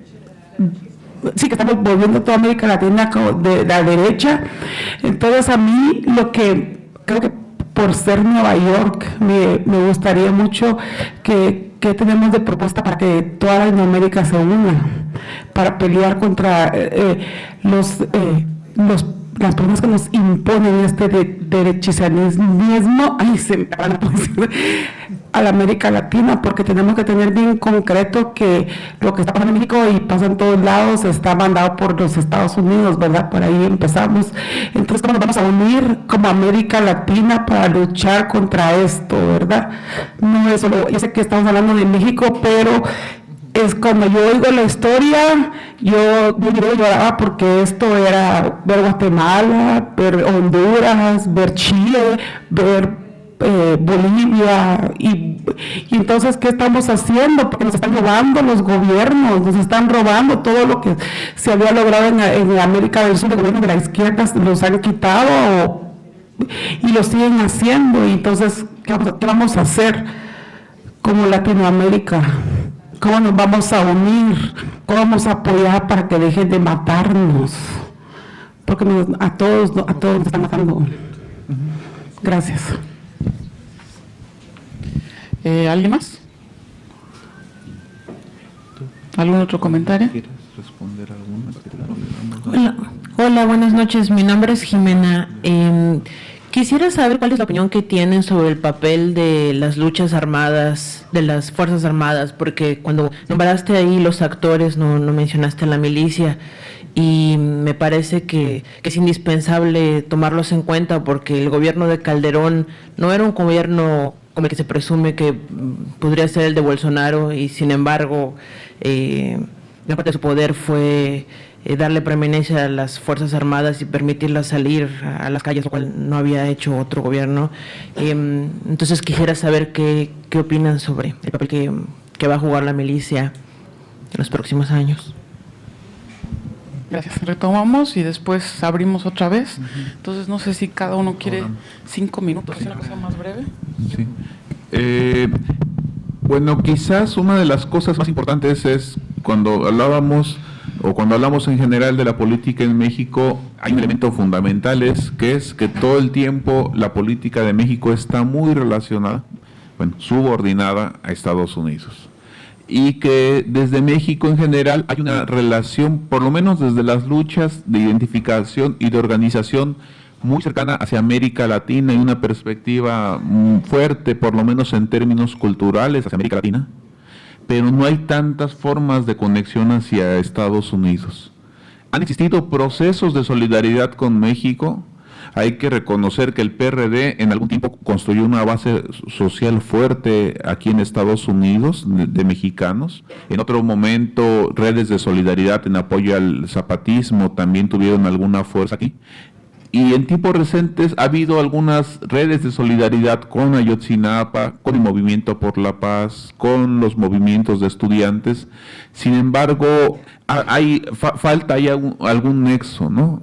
estamos volviendo toda América Latina de la derecha. Entonces a mí lo que creo que por ser Nueva York me gustaría mucho que tenemos de propuesta para que toda Latinoamérica se una para pelear contra las personas que nos imponen este derechismo a la América Latina, porque tenemos que tener bien concreto que lo que está pasando en México y pasa en todos lados está mandado por los Estados Unidos, ¿verdad? Por ahí empezamos. Entonces, ¿cómo nos vamos a unir como América Latina para luchar contra esto, verdad? No es solo, yo sé que estamos hablando de México, pero es cuando yo oigo la historia, yo lloraba porque esto era ver Guatemala, ver Honduras, ver Chile, ver Bolivia y entonces ¿qué estamos haciendo? Porque nos están robando los gobiernos, nos están robando todo lo que se había logrado en América del Sur. El gobierno de la izquierda los han quitado y lo siguen haciendo. Y entonces ¿qué vamos a hacer como Latinoamérica? ¿Cómo nos vamos a unir? ¿Cómo vamos a apoyar para que dejen de matarnos? Porque a todos nos están matando. Gracias. ¿Alguien más? ¿Algún otro comentario? ¿Quieres responder alguna? Hola, buenas noches. Mi nombre es Jimena. Quisiera saber cuál es la opinión que tienen sobre el papel de las luchas armadas, de las Fuerzas Armadas, porque cuando nombraste ahí los actores no mencionaste a la milicia. Y me parece que es indispensable tomarlos en cuenta porque el gobierno de Calderón no era un gobierno como el que se presume que podría ser el de Bolsonaro, y sin embargo gran parte de su poder fue darle preeminencia a las Fuerzas Armadas y permitirlas salir a las calles, lo cual no había hecho otro gobierno. Entonces quisiera saber qué opinan sobre el papel que va a jugar la milicia en los próximos años. Gracias. Retomamos y después abrimos otra vez. Entonces, no sé si cada uno quiere 5 minutos, una cosa más breve. Sí. Bueno, quizás una de las cosas más importantes es cuando hablamos en general de la política en México, hay un elemento fundamental, que es que todo el tiempo la política de México está muy relacionada, subordinada a Estados Unidos. Y que desde México en general hay una relación, por lo menos desde las luchas de identificación y de organización, muy cercana hacia América Latina y una perspectiva fuerte, por lo menos en términos culturales, hacia América Latina, pero no hay tantas formas de conexión hacia Estados Unidos. Han existido procesos de solidaridad con México. Hay que reconocer que el PRD en algún tiempo construyó una base social fuerte aquí en Estados Unidos, de mexicanos. En otro momento, redes de solidaridad en apoyo al zapatismo también tuvieron alguna fuerza aquí. Y en tiempos recientes ha habido algunas redes de solidaridad con Ayotzinapa, con el Movimiento por la Paz, con los movimientos de estudiantes. Sin embargo, falta ahí algún nexo, ¿no?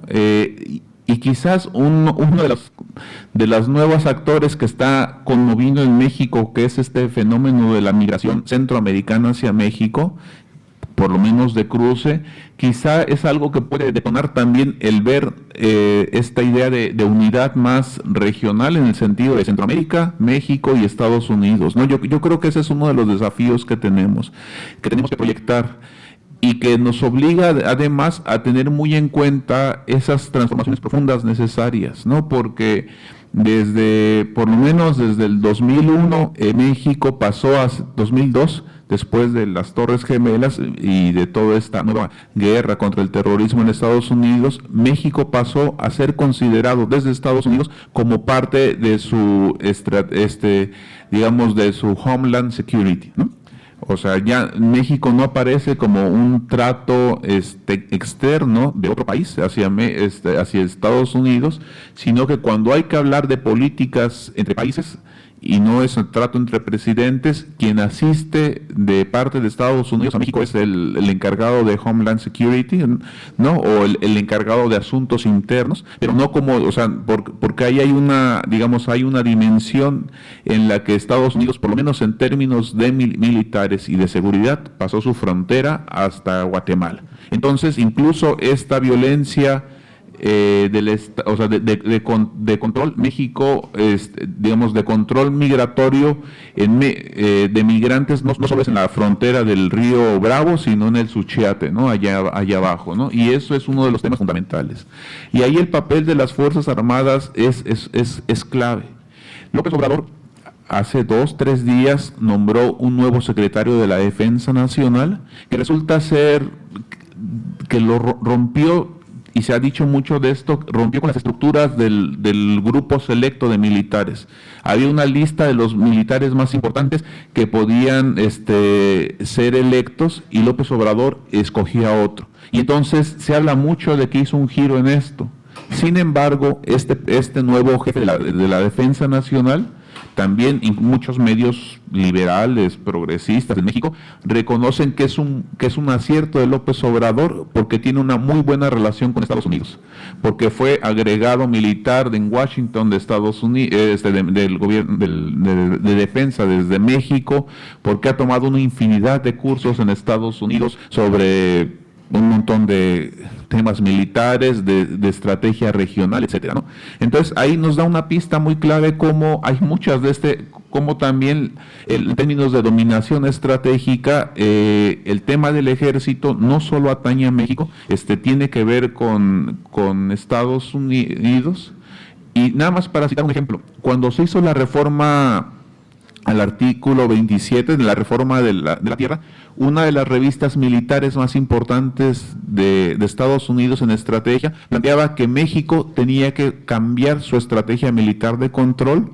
Y quizás uno de los nuevos actores que está conmoviendo en México, que es este fenómeno de la migración centroamericana hacia México, por lo menos de cruce, quizá es algo que puede detonar también el ver esta idea de unidad más regional en el sentido de Centroamérica, México y Estados Unidos, ¿no? Yo creo que ese es uno de los desafíos que tenemos que proyectar, y que nos obliga además a tener muy en cuenta esas transformaciones profundas necesarias, ¿no? Porque por lo menos desde el 2001, México pasó a 2002, después de las Torres Gemelas y de toda esta nueva guerra contra el terrorismo en Estados Unidos, México pasó a ser considerado desde Estados Unidos como parte de su, de su Homeland Security, ¿no? O sea, ya México no aparece como un trato externo de otro país hacia Estados Unidos, sino que cuando hay que hablar de políticas entre países, y no es un trato entre presidentes, quien asiste de parte de Estados Unidos a México es el encargado de Homeland Security, ¿no? O el encargado de asuntos internos, pero no como, o sea, porque ahí hay una dimensión en la que Estados Unidos, por lo menos en términos de militares y de seguridad, pasó su frontera hasta Guatemala. Entonces, incluso esta violencia de control, México, de control migratorio de migrantes, no solo es en la frontera del río Bravo, sino en el Suchiate, ¿no? Allá abajo, ¿no? Y eso es uno de los temas fundamentales. Y ahí el papel de las Fuerzas Armadas es clave. López Obrador hace 2-3 días nombró un nuevo secretario de la Defensa Nacional, que resulta ser que lo rompió. Y se ha dicho mucho de esto, rompió con las estructuras del grupo selecto de militares. Había una lista de los militares más importantes que podían ser electos, y López Obrador escogía otro. Y entonces se habla mucho de que hizo un giro en esto. Sin embargo, este nuevo jefe de la Defensa Nacional, también muchos medios liberales, progresistas de México, reconocen que es un acierto de López Obrador, porque tiene una muy buena relación con Estados Unidos, porque fue agregado militar en Washington de Estados Unidos, del gobierno de defensa desde México, porque ha tomado una infinidad de cursos en Estados Unidos sobre un montón de temas militares, de estrategia regional, etcétera, ¿no? Entonces ahí nos da una pista muy clave cómo hay muchas como también en términos de dominación estratégica, el tema del ejército no solo atañe a México, tiene que ver con Estados Unidos. Y nada más para citar un ejemplo, cuando se hizo la reforma al artículo 27 de la reforma de la tierra, una de las revistas militares más importantes de Estados Unidos en estrategia planteaba que México tenía que cambiar su estrategia militar de control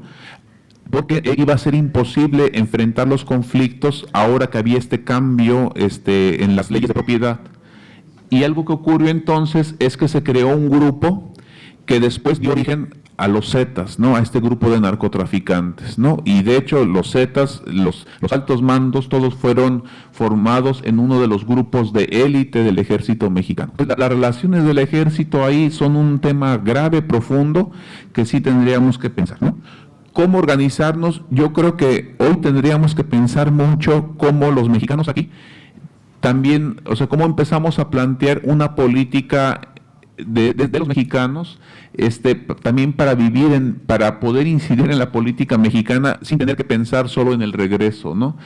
porque iba a ser imposible enfrentar los conflictos ahora que había este cambio en las leyes de propiedad. Y algo que ocurrió entonces es que se creó un grupo que después dio origen a los Zetas, ¿no? A este grupo de narcotraficantes, ¿no? Y de hecho los Zetas, los altos mandos, todos fueron formados en uno de los grupos de élite del ejército mexicano. Pues las relaciones del ejército ahí son un tema grave, profundo, que sí tendríamos que pensar, ¿no? ¿Cómo organizarnos? Yo creo que hoy tendríamos que pensar mucho cómo los mexicanos aquí también, o sea, cómo empezamos a plantear una política de los mexicanos, también para poder incidir en la política mexicana sin tener que pensar solo en el regreso, ¿no?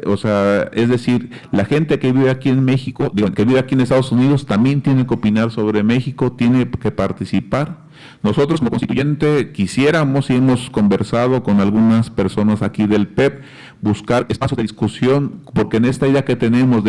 O sea, es decir, la gente que vive aquí en México, que vive aquí en Estados Unidos, también tiene que opinar sobre México, tiene que participar. Nosotros como constituyente quisiéramos, y hemos conversado con algunas personas aquí del PEP, buscar espacios de discusión, porque en esta idea que tenemos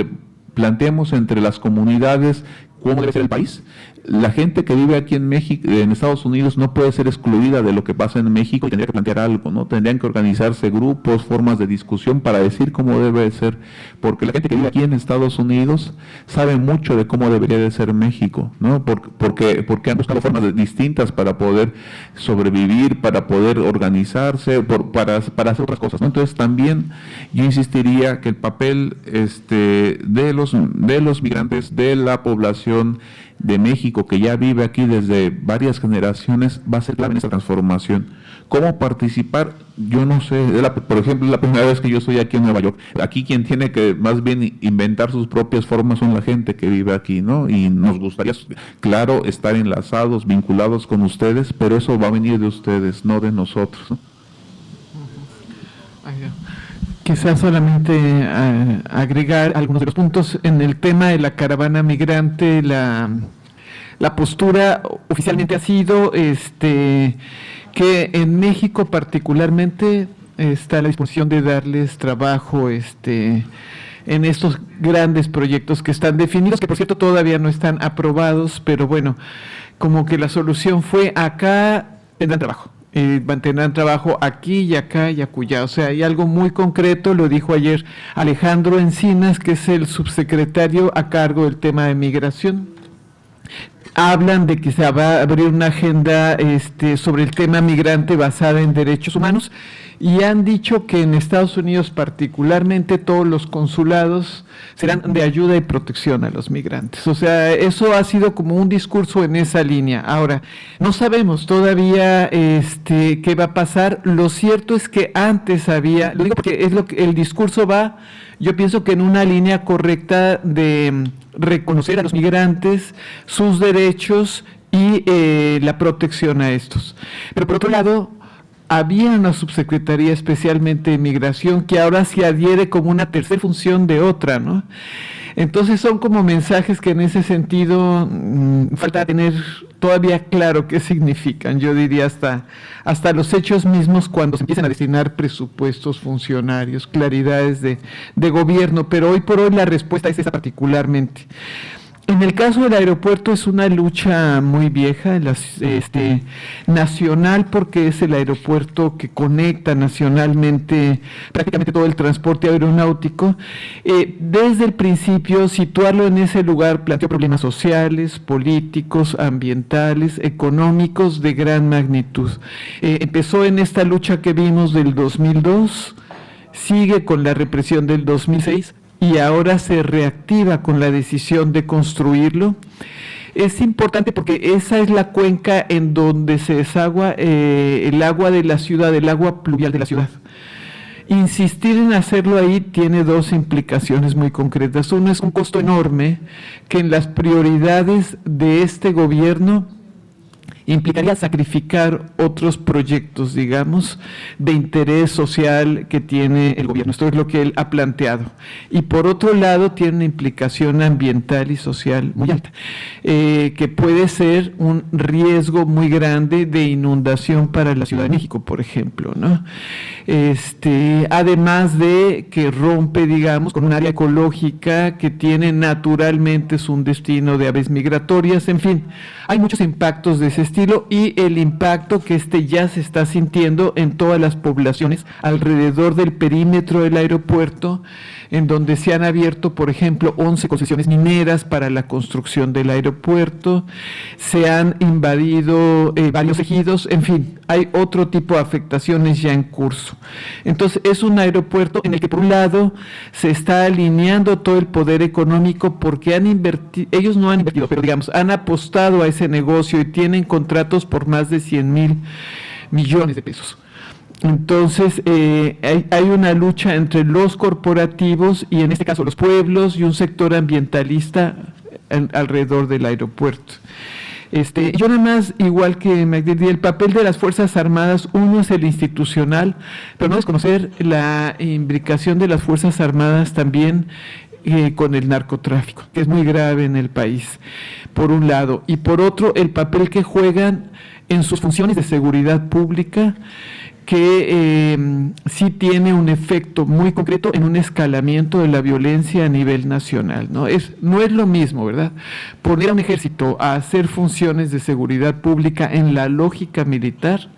planteemos entre las comunidades cómo debe ser el país. La gente que vive aquí en México, en Estados Unidos, no puede ser excluida de lo que pasa en México y tendría que plantear algo, ¿no? Tendrían que organizarse grupos, formas de discusión para decir cómo debe ser, porque la gente que vive aquí en Estados Unidos sabe mucho de cómo debería de ser México, ¿no? Porque han buscado formas distintas para poder sobrevivir, para poder organizarse, para hacer otras cosas, ¿no? Entonces también yo insistiría que el papel de los migrantes, de la población de México que ya vive aquí desde varias generaciones, va a ser clave en esta transformación. ¿Cómo participar? Yo no sé. Por ejemplo, la primera vez que yo estoy aquí en Nueva York. Aquí quien tiene que más bien inventar sus propias formas son la gente que vive aquí, ¿no? Y nos gustaría, claro, estar enlazados, vinculados con ustedes, pero eso va a venir de ustedes, no de nosotros, ¿no? Quizás solamente agregar algunos de los puntos en el tema de la caravana migrante. La postura oficialmente ha sido que en México particularmente está a la disposición de darles trabajo en estos grandes proyectos que están definidos, que por cierto todavía no están aprobados, pero bueno, como que la solución fue acá tendrán trabajo. Mantendrán trabajo aquí y acá y acullá. O sea, hay algo muy concreto, lo dijo ayer Alejandro Encinas, que es el subsecretario a cargo del tema de migración. Hablan de que se va a abrir una agenda sobre el tema migrante basada en derechos humanos, y han dicho que en Estados Unidos particularmente todos los consulados serán de ayuda y protección a los migrantes. O sea, eso ha sido como un discurso en esa línea. Ahora, no sabemos todavía qué va a pasar. Lo cierto es que antes había, lo digo porque es el discurso va, yo pienso que en una línea correcta de reconocer a los migrantes, sus derechos y la protección a estos. Pero por otro lado, había una subsecretaría especialmente de migración que ahora se adhiere como una tercera función de otra, ¿no? Entonces son como mensajes que en ese sentido falta tener todavía claro qué significan. Yo diría hasta los hechos mismos cuando se empiezan a destinar presupuestos, funcionarios, claridades de gobierno, pero hoy por hoy la respuesta es esa particularmente. En el caso del aeropuerto es una lucha muy vieja, nacional, porque es el aeropuerto que conecta nacionalmente prácticamente todo el transporte aeronáutico. Desde el principio, situarlo en ese lugar planteó problemas sociales, políticos, ambientales, económicos de gran magnitud. Empezó en esta lucha que vimos del 2002, sigue con la represión del 2006, y ahora se reactiva con la decisión de construirlo. Es importante porque esa es la cuenca en donde se desagua el agua de la ciudad, el agua pluvial de la ciudad. Insistir en hacerlo ahí tiene dos implicaciones muy concretas. Uno es un costo enorme que en las prioridades de este gobierno implicaría sacrificar otros proyectos, digamos, de interés social que tiene el gobierno. Esto es lo que él ha planteado. Y por otro lado, tiene una implicación ambiental y social muy alta, que puede ser un riesgo muy grande de inundación para la Ciudad de México, por ejemplo, ¿no? Además de que rompe, digamos, con un área ecológica que tiene naturalmente un destino de aves migratorias. En fin, hay muchos impactos de ese estilo, y el impacto que ya se está sintiendo en todas las poblaciones alrededor del perímetro del aeropuerto, en donde se han abierto, por ejemplo, 11 concesiones mineras para la construcción del aeropuerto, se han invadido varios ejidos, en fin, hay otro tipo de afectaciones ya en curso. Entonces, es un aeropuerto en el que, por un lado, se está alineando todo el poder económico porque han invertido, ellos no han invertido, pero digamos, han apostado a ese negocio y tienen contratos por más de 100,000 millones de pesos. Entonces, hay una lucha entre los corporativos y, en este caso, los pueblos y un sector ambientalista alrededor del aeropuerto. Yo nada más, igual que Magdiel, el papel de las Fuerzas Armadas, uno es el institucional, pero no desconocer la imbricación de las Fuerzas Armadas también con el narcotráfico, que es muy grave en el país, por un lado, y por otro, el papel que juegan en sus funciones de seguridad pública, que sí tiene un efecto muy concreto en un escalamiento de la violencia a nivel nacional, ¿no? No es lo mismo, ¿verdad? Poner a un ejército a hacer funciones de seguridad pública en la lógica militar,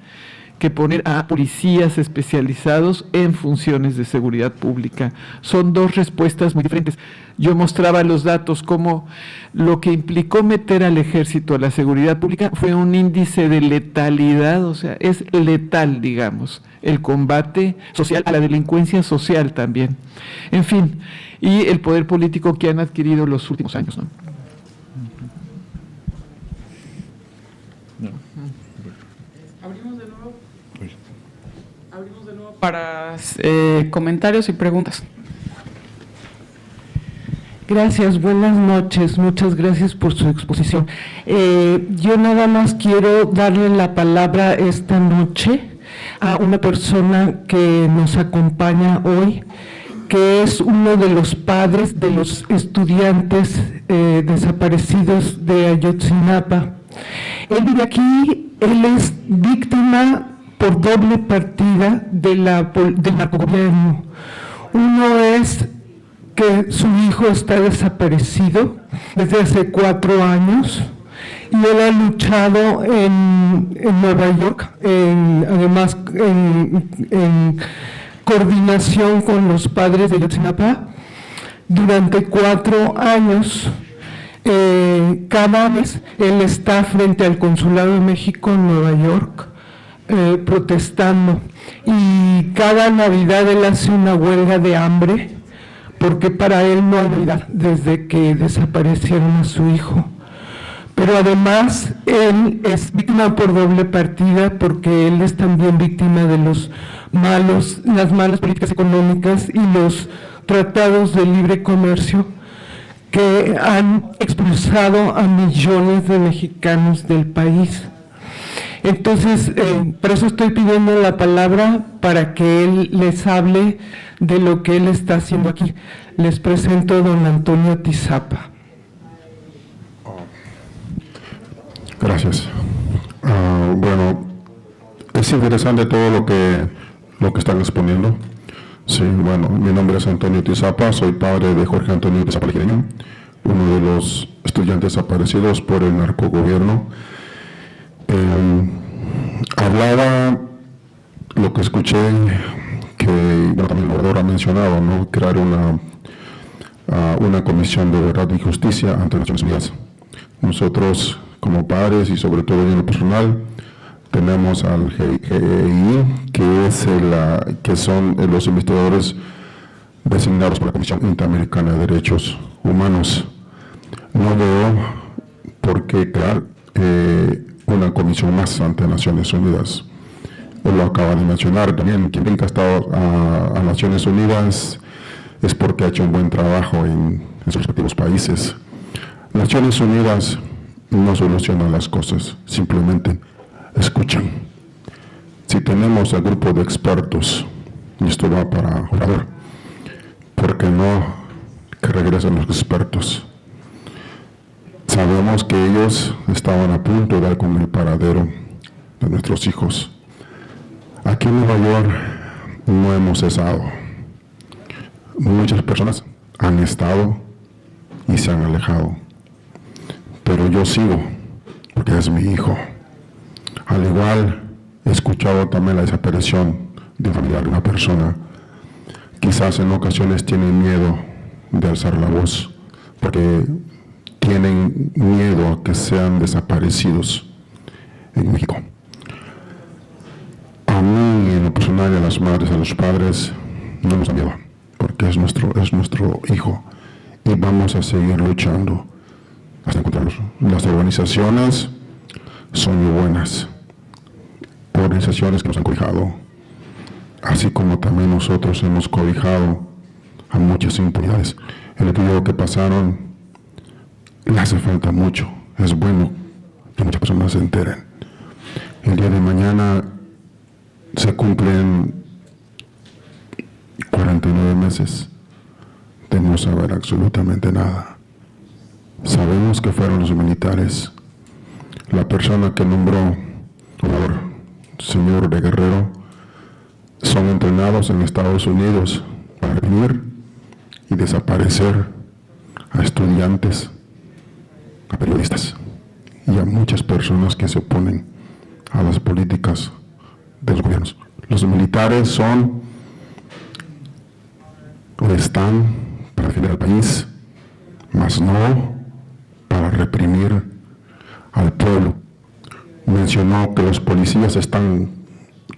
que poner a policías especializados en funciones de seguridad pública. Son dos respuestas muy diferentes. Yo mostraba los datos como lo que implicó meter al ejército a la seguridad pública fue un índice de letalidad, o sea, es letal, digamos, el combate social, a la delincuencia social también. En fin, y el poder político que han adquirido los últimos años, ¿no? Abrimos de nuevo para comentarios y preguntas. Gracias, buenas noches, muchas gracias por su exposición. Yo nada más quiero darle la palabra esta noche a una persona que nos acompaña hoy, que es uno de los padres de los estudiantes desaparecidos de Ayotzinapa. Él vive aquí, él es víctima por doble partida del narcogobierno. Uno es que su hijo está desaparecido desde hace 4 años y él ha luchado en Nueva York, además en coordinación con los padres de Ayotzinapa durante 4 años. Cada vez él está frente al Consulado de México en Nueva York protestando, y cada Navidad él hace una huelga de hambre porque para él no hay Navidad desde que desaparecieron a su hijo. Pero además él es víctima por doble partida porque él es también víctima de las malas políticas económicas y los tratados de libre comercio que han expulsado a millones de mexicanos del país. Entonces, por eso estoy pidiendo la palabra para que él les hable de lo que él está haciendo aquí. Les presento a don Antonio Tizapa. Gracias. Bueno, es interesante todo lo que están exponiendo. Sí, bueno, mi nombre es Antonio Tizapa, soy padre de Jorge Antonio Tizapa Legireño, uno de los estudiantes desaparecidos por el narcogobierno. Hablaba lo que escuché, que bueno, también el orador ha mencionado, ¿no? Crear una comisión de verdad y justicia ante Naciones Unidas. Nosotros, como padres y sobre todo yo en lo personal, tenemos al GII, que son los investigadores designados por la Comisión Interamericana de Derechos Humanos. No veo por qué crear una comisión más ante Naciones Unidas. Él lo acaba de mencionar también, quien nunca ha estado a Naciones Unidas es porque ha hecho un buen trabajo en sus respectivos países. Naciones Unidas no soluciona las cosas, simplemente escuchan. Si tenemos al grupo de expertos, y esto va para orador, ¿por qué no que regresen los expertos? Sabemos que ellos estaban a punto de dar con el paradero de nuestros hijos. Aquí en Nueva York no hemos cesado. Muchas personas han estado y se han alejado. Pero yo sigo, porque es mi hijo, Al igual, he escuchado también la desaparición de un familiar de una persona. Quizás en ocasiones tienen miedo de alzar la voz, porque tienen miedo a que sean desaparecidos en México. A mí, en lo personal, y a las madres, a los padres, no nos da miedo, porque es nuestro hijo, y vamos a seguir luchando hasta encontrarlos. Las organizaciones son muy buenas, organizaciones que nos han cobijado, así como también nosotros hemos cobijado a muchas impunidades. El estudio que pasaron le hace falta mucho, es bueno que muchas personas se enteren. El día de mañana se cumplen 49 meses de no saber absolutamente nada. Sabemos que fueron los militares. La persona que nombró señor de Guerrero son entrenados en Estados Unidos para venir y desaparecer a estudiantes, a periodistas y a muchas personas que se oponen a las políticas de los gobiernos. Los militares son o están para defender al país, mas no para reprimir al pueblo. Mencionó que los policías están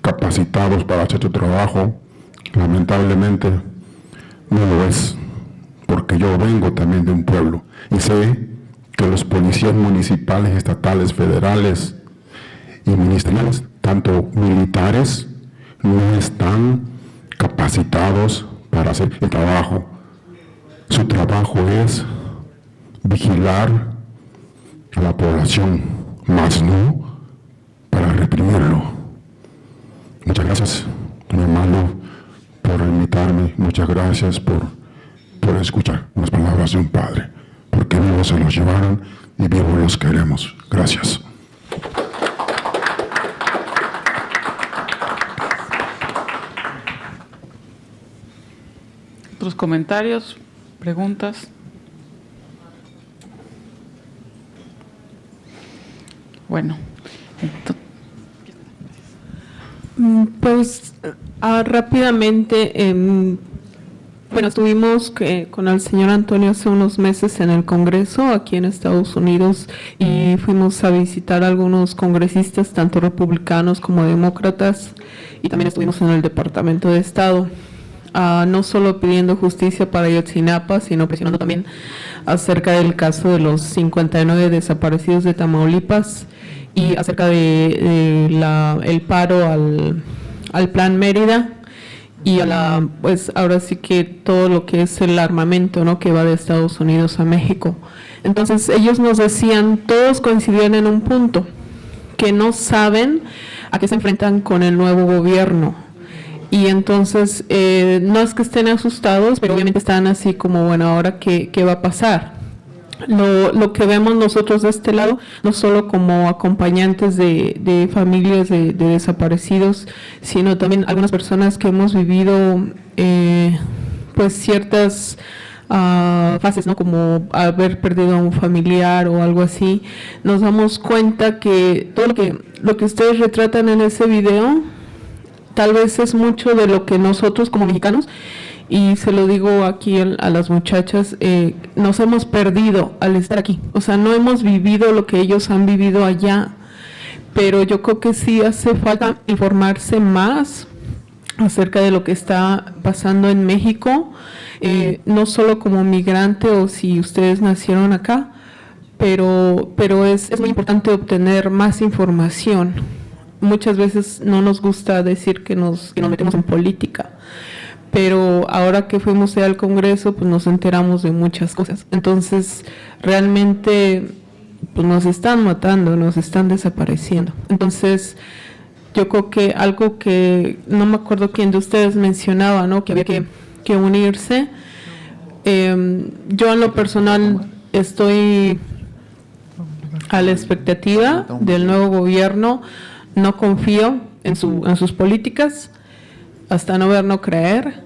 capacitados para hacer su trabajo. Lamentablemente no lo es, porque yo vengo también de un pueblo y sé que los policías municipales, estatales, federales y ministeriales, tanto militares, no están capacitados para hacer el trabajo. Su trabajo es vigilar a la población, más no para reprimirlo. Muchas gracias, mi hermano, por invitarme. Muchas gracias por escuchar unas palabras de un padre, porque vivos se los llevaron y vivos los queremos. Gracias. ¿Otros comentarios? ¿Preguntas? Bueno, pues rápidamente, bueno, estuvimos con el señor Antonio hace unos meses en el Congreso aquí en Estados Unidos y fuimos a visitar a algunos congresistas, tanto republicanos como demócratas, y también estuvimos en el Departamento de Estado. No solo pidiendo justicia para Ayotzinapa, sino presionando también acerca del caso de los 59 desaparecidos de Tamaulipas y acerca de el paro al Plan Mérida y pues ahora sí que todo lo que es el armamento, ¿no?, que va de Estados Unidos a México. Entonces ellos nos decían, todos coincidían en un punto, que no saben a qué se enfrentan con el nuevo gobierno. Y entonces, no es que estén asustados, pero obviamente están así como, bueno, ¿ahora qué va a pasar? Lo que vemos nosotros de este lado, no solo como acompañantes de familias de desaparecidos, sino también algunas personas que hemos vivido pues ciertas fases, ¿no?, como haber perdido a un familiar o algo así, nos damos cuenta que todo lo que ustedes retratan en ese video tal vez es mucho de lo que nosotros como mexicanos, y se lo digo aquí a las muchachas, nos hemos perdido al estar aquí. O sea, no hemos vivido lo que ellos han vivido allá, pero yo creo que sí hace falta informarse más acerca de lo que está pasando en México, no solo como migrante o si ustedes nacieron acá, pero es muy importante obtener más información. Muchas veces no nos gusta decir que nos metemos en política, pero ahora que fuimos al Congreso, pues nos enteramos de muchas cosas. Entonces, realmente, pues nos están matando, nos están desapareciendo. Entonces, yo creo que algo que, no me acuerdo quién de ustedes mencionaba, ¿no?, que había que unirse. Yo en lo personal estoy a la expectativa del nuevo gobierno. No confío en sus políticas, hasta no ver, no creer,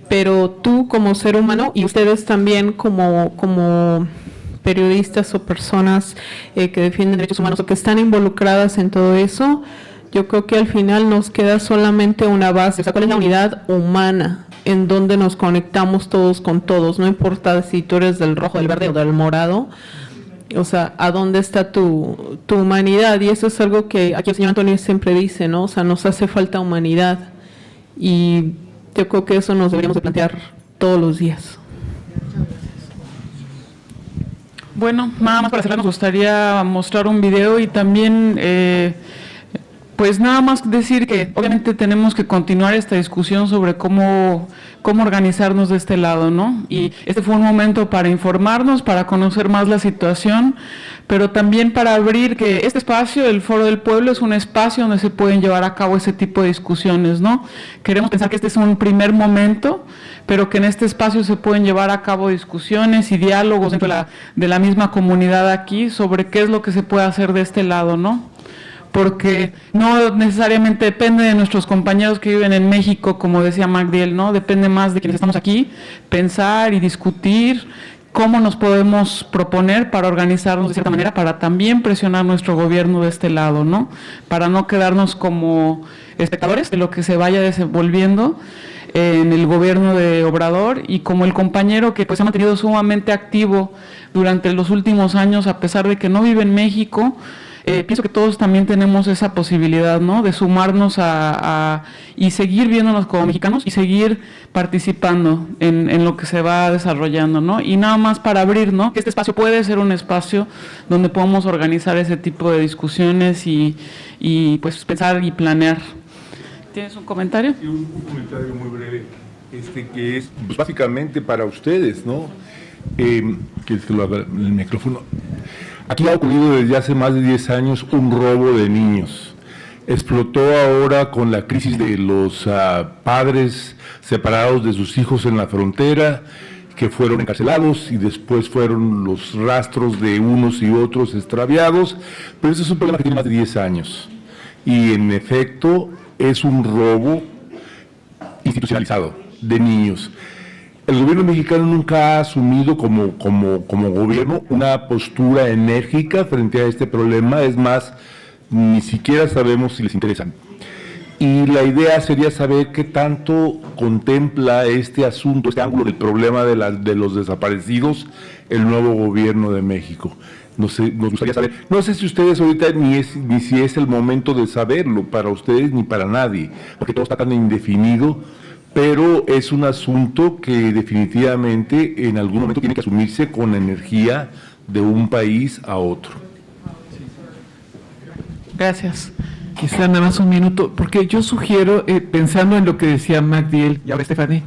pero tú como ser humano y ustedes también como periodistas o personas que defienden derechos humanos o que están involucradas en todo eso, yo creo que al final nos queda solamente una base. O sea, ¿cuál es la unidad humana en donde nos conectamos todos con todos? No importa si tú eres del rojo, del verde o del morado. O sea, ¿a dónde está tu humanidad? Y eso es algo que aquí el señor Antonio siempre dice, ¿no? O sea, nos hace falta humanidad. Y yo creo que eso nos deberíamos de plantear todos los días. Bueno, nada más para cerrar, nos gustaría mostrar un video y también, pues nada más decir que obviamente tenemos que continuar esta discusión sobre cómo organizarnos de este lado, ¿no? Y este fue un momento para informarnos, para conocer más la situación, pero también para abrir que este espacio, el Foro del Pueblo, es un espacio donde se pueden llevar a cabo ese tipo de discusiones, ¿no? Queremos pensar que este es un primer momento, pero que en este espacio se pueden llevar a cabo discusiones y diálogos dentro de la misma comunidad aquí sobre qué es lo que se puede hacer de este lado, ¿no? Porque no necesariamente depende de nuestros compañeros que viven en México, como decía Magdiel, ¿no? Depende más de quienes estamos aquí, pensar y discutir cómo nos podemos proponer para organizarnos de cierta manera, para también presionar nuestro gobierno de este lado, ¿no? Para no quedarnos como espectadores de lo que se vaya desenvolviendo en el gobierno de Obrador, y como el compañero que pues ha mantenido sumamente activo durante los últimos años, a pesar de que no vive en México. Pienso que todos también tenemos esa posibilidad, ¿no? De sumarnos y seguir viéndonos como mexicanos y seguir participando en lo que se va desarrollando, ¿no? Y nada más para abrir, ¿no? Que este espacio puede ser un espacio donde podamos organizar ese tipo de discusiones y pues pensar y planear. ¿Tienes un comentario? Sí, un comentario muy breve, que es pues, básicamente para ustedes, ¿no? Que se lo haga el micrófono. Aquí ha ocurrido desde hace más de 10 años un robo de niños. Explotó ahora con la crisis de los padres separados de sus hijos en la frontera, que fueron encarcelados, y después fueron los rastros de unos y otros extraviados, pero ese es un problema que tiene más de 10 años. Y en efecto es un robo institucionalizado de niños. El gobierno mexicano nunca ha asumido como gobierno una postura enérgica frente a este problema, es más, ni siquiera sabemos si les interesan. Y la idea sería saber qué tanto contempla este asunto, este ángulo del problema de los desaparecidos, el nuevo gobierno de México. No sé, nos gustaría saber, no sé si ustedes ahorita ni si es el momento de saberlo para ustedes ni para nadie, porque todo está tan indefinido, pero es un asunto que definitivamente en algún momento tiene que asumirse con energía de un país a otro. Gracias. Quizá nada más un minuto, porque yo sugiero, pensando en lo que decía Magdiel y ahora Stephanie,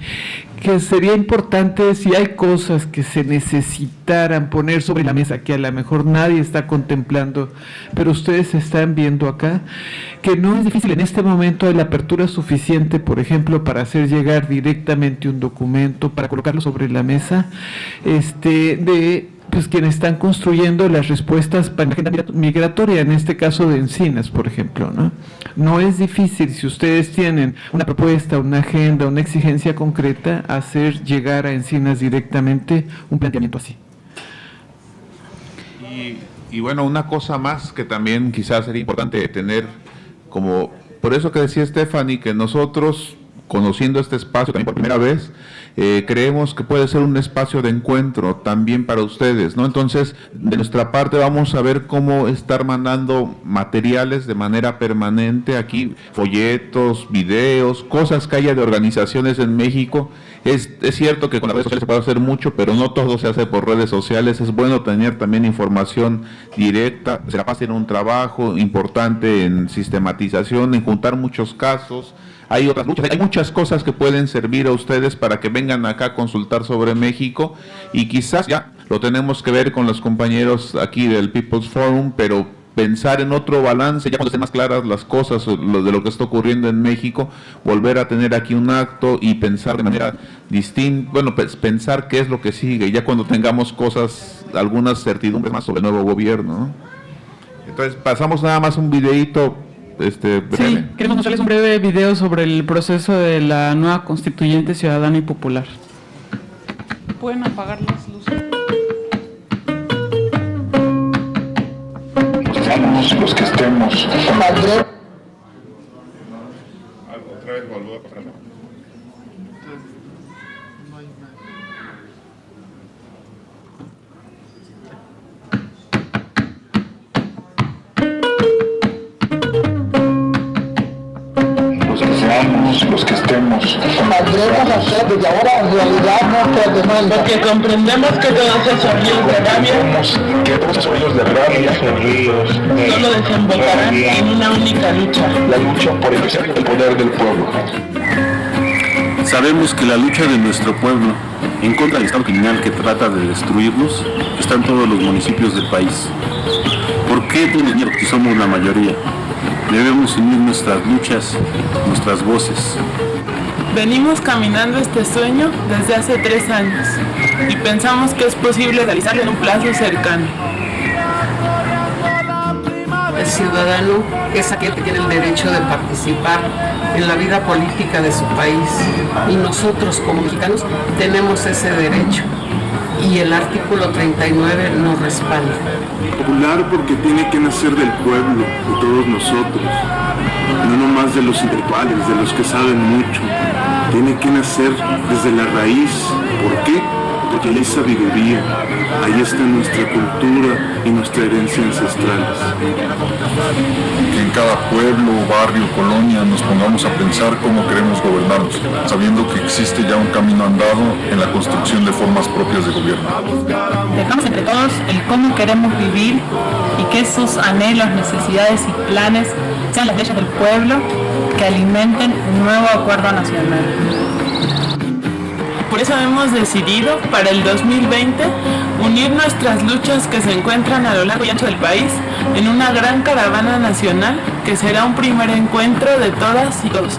que sería importante, si hay cosas que se necesitaran poner sobre la mesa, que a lo mejor nadie está contemplando, pero ustedes están viendo acá, que no es difícil en este momento, hay la apertura suficiente, por ejemplo, para hacer llegar directamente un documento, para colocarlo sobre la mesa, pues quienes están construyendo las respuestas para la agenda migratoria, en este caso de Encinas, por ejemplo, ¿no? No es difícil, si ustedes tienen una propuesta, una agenda, una exigencia concreta, hacer llegar a Encinas directamente un planteamiento así. Y bueno, una cosa más que también quizás sería importante tener, como por eso que decía Stephanie, que nosotros, conociendo este espacio también por primera vez, creemos que puede ser un espacio de encuentro también para ustedes, ¿no? Entonces, de nuestra parte vamos a ver cómo estar mandando materiales de manera permanente aquí, folletos, videos, cosas que haya de organizaciones en México. Es cierto que con las redes sociales se puede hacer mucho, pero no todo se hace por redes sociales. Es bueno tener también información directa. Se la pasa en un trabajo importante en sistematización, en juntar muchos casos. Hay otras luchas, hay muchas cosas que pueden servir a ustedes para que vengan acá a consultar sobre México, y quizás ya lo tenemos que ver con los compañeros aquí del People's Forum, pero pensar en otro balance, ya cuando estén más claras las cosas de lo que está ocurriendo en México, volver a tener aquí un acto y pensar de manera distinta, bueno, pues pensar qué es lo que sigue, ya cuando tengamos cosas, algunas certidumbres más sobre el nuevo gobierno, ¿no? Entonces pasamos nada más un videíto. Breve. Sí, queremos mostrarles un breve video sobre el proceso de la nueva constituyente ciudadana y popular. ¿Pueden apagar las luces? seamos los que estemos. Los que estemos. Desde ahora en realidad nuestra demanda. Porque comprendemos que todos esos ríos de rabia solo desembocarán en una única lucha. La lucha por el poder del pueblo. Sabemos que la lucha de nuestro pueblo en contra del Estado criminal que trata de destruirnos está en todos los municipios del país. ¿Por qué tienes miedo si somos la mayoría? Debemos unir nuestras luchas, nuestras voces. Venimos caminando este sueño desde hace 3 años y pensamos que es posible realizarlo en un plazo cercano. El ciudadano es aquel que tiene el derecho de participar en la vida política de su país y nosotros como mexicanos tenemos ese derecho y el artículo 39 nos respalda. Popular porque tiene que nacer del pueblo, de todos nosotros, no nomás de los intelectuales, de los que saben mucho. Tiene que nacer desde la raíz. ¿Por qué? Porque hay sabiduría, ahí está nuestra cultura y nuestra herencia ancestrales. Que en cada pueblo, barrio, colonia nos pongamos a pensar cómo queremos gobernarnos, sabiendo que existe ya un camino andado en la construcción de formas propias de gobierno. Dejamos entre todos el cómo queremos vivir y que esos anhelos, necesidades y planes sean las leyes del pueblo que alimenten un nuevo acuerdo nacional. Por eso hemos decidido, para el 2020, unir nuestras luchas que se encuentran a lo largo y ancho del país en una gran caravana nacional que será un primer encuentro de todas y todos.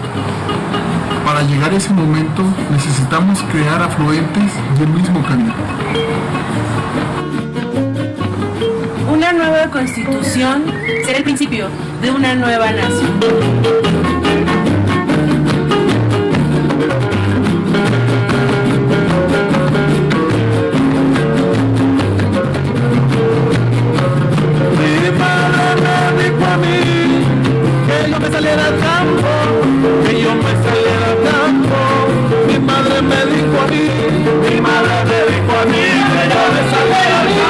Para llegar a ese momento necesitamos crear afluentes del mismo camino. Una nueva constitución será el principio de una nueva nación. Que yo me saliera al campo, que yo me saliera al campo. Mi madre me dijo a mí, mi madre me dijo a mí que yo me saliera al campo.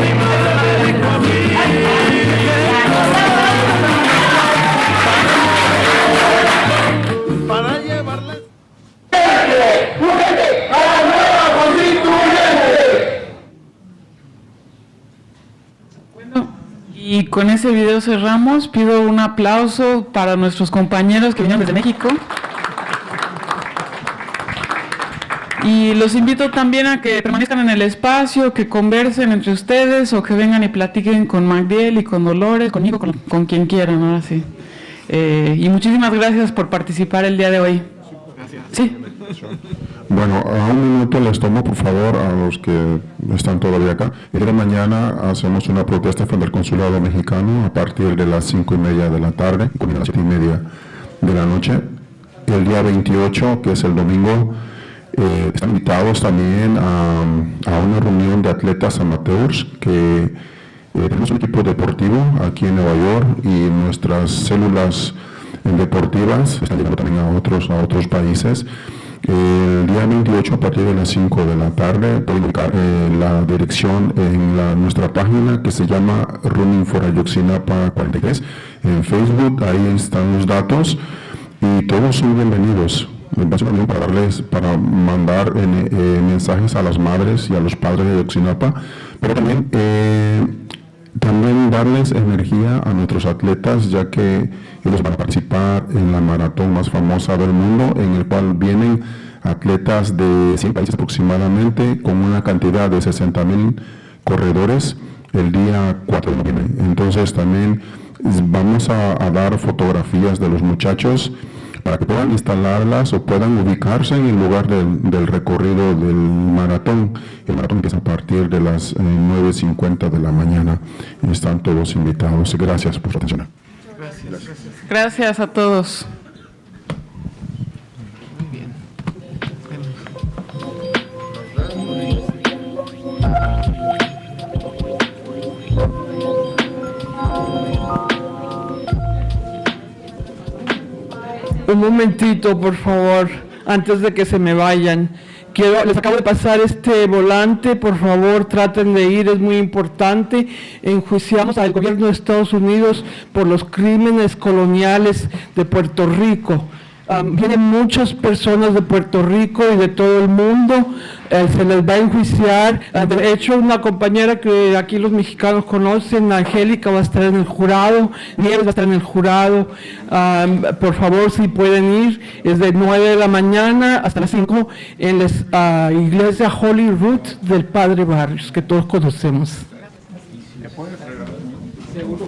Mi madre me dijo a mí para llevarles urgente a la nueva constituyente. Y con ese video cerramos. Pido un aplauso para nuestros compañeros que vinieron desde México. Y los invito también a que permanezcan en el espacio, que conversen entre ustedes o que vengan y platiquen con Magdiel y con Dolores, conmigo, con quien quieran, ahora sí. Y muchísimas gracias por participar el día de hoy. Sí. Bueno, a un minuto les tomo, por favor, a los que están todavía acá. El día de mañana hacemos una protesta frente al Consulado Mexicano a partir de las 5:30 de la tarde, con las 7:30 de la noche. El día 28, que es el domingo, están invitados también a una reunión de atletas amateurs que tenemos un equipo deportivo aquí en Nueva York y nuestras células deportivas están llegando también a otros países. El día 28 a partir de las 5 de la tarde pueden ubicar la dirección en nuestra página que se llama Running for Ayotzinapa 43 en Facebook. Ahí están los datos y todos son bienvenidos. Básicamente para mandar mensajes a las madres y a los padres de Ayotzinapa, pero también darles energía a nuestros atletas, ya que ellos van a participar en la maratón más famosa del mundo, en el cual vienen atletas de 100 países aproximadamente, con una cantidad de 60,000 corredores el día 4 de noviembre. Entonces también vamos a dar fotografías de los muchachos para que puedan instalarlas o puedan ubicarse en el lugar del recorrido del maratón. El maratón empieza a partir de las 9:50 de la mañana. Están todos invitados. Gracias por su atención. Gracias a todos. Un momentito, por favor, antes de que se me vayan. Les acabo de pasar este volante, por favor traten de ir, es muy importante. Enjuiciamos al gobierno de Estados Unidos por los crímenes coloniales de Puerto Rico. Vienen muchas personas de Puerto Rico y de todo el mundo, se les va a enjuiciar. De hecho, una compañera que aquí los mexicanos conocen, Angélica, va a estar en el jurado, Nieves va a estar en el jurado. Por favor, si pueden ir, es de 9 de la mañana hasta las 5 en la iglesia Holy Root del Padre Barrios, que todos conocemos. Seguro.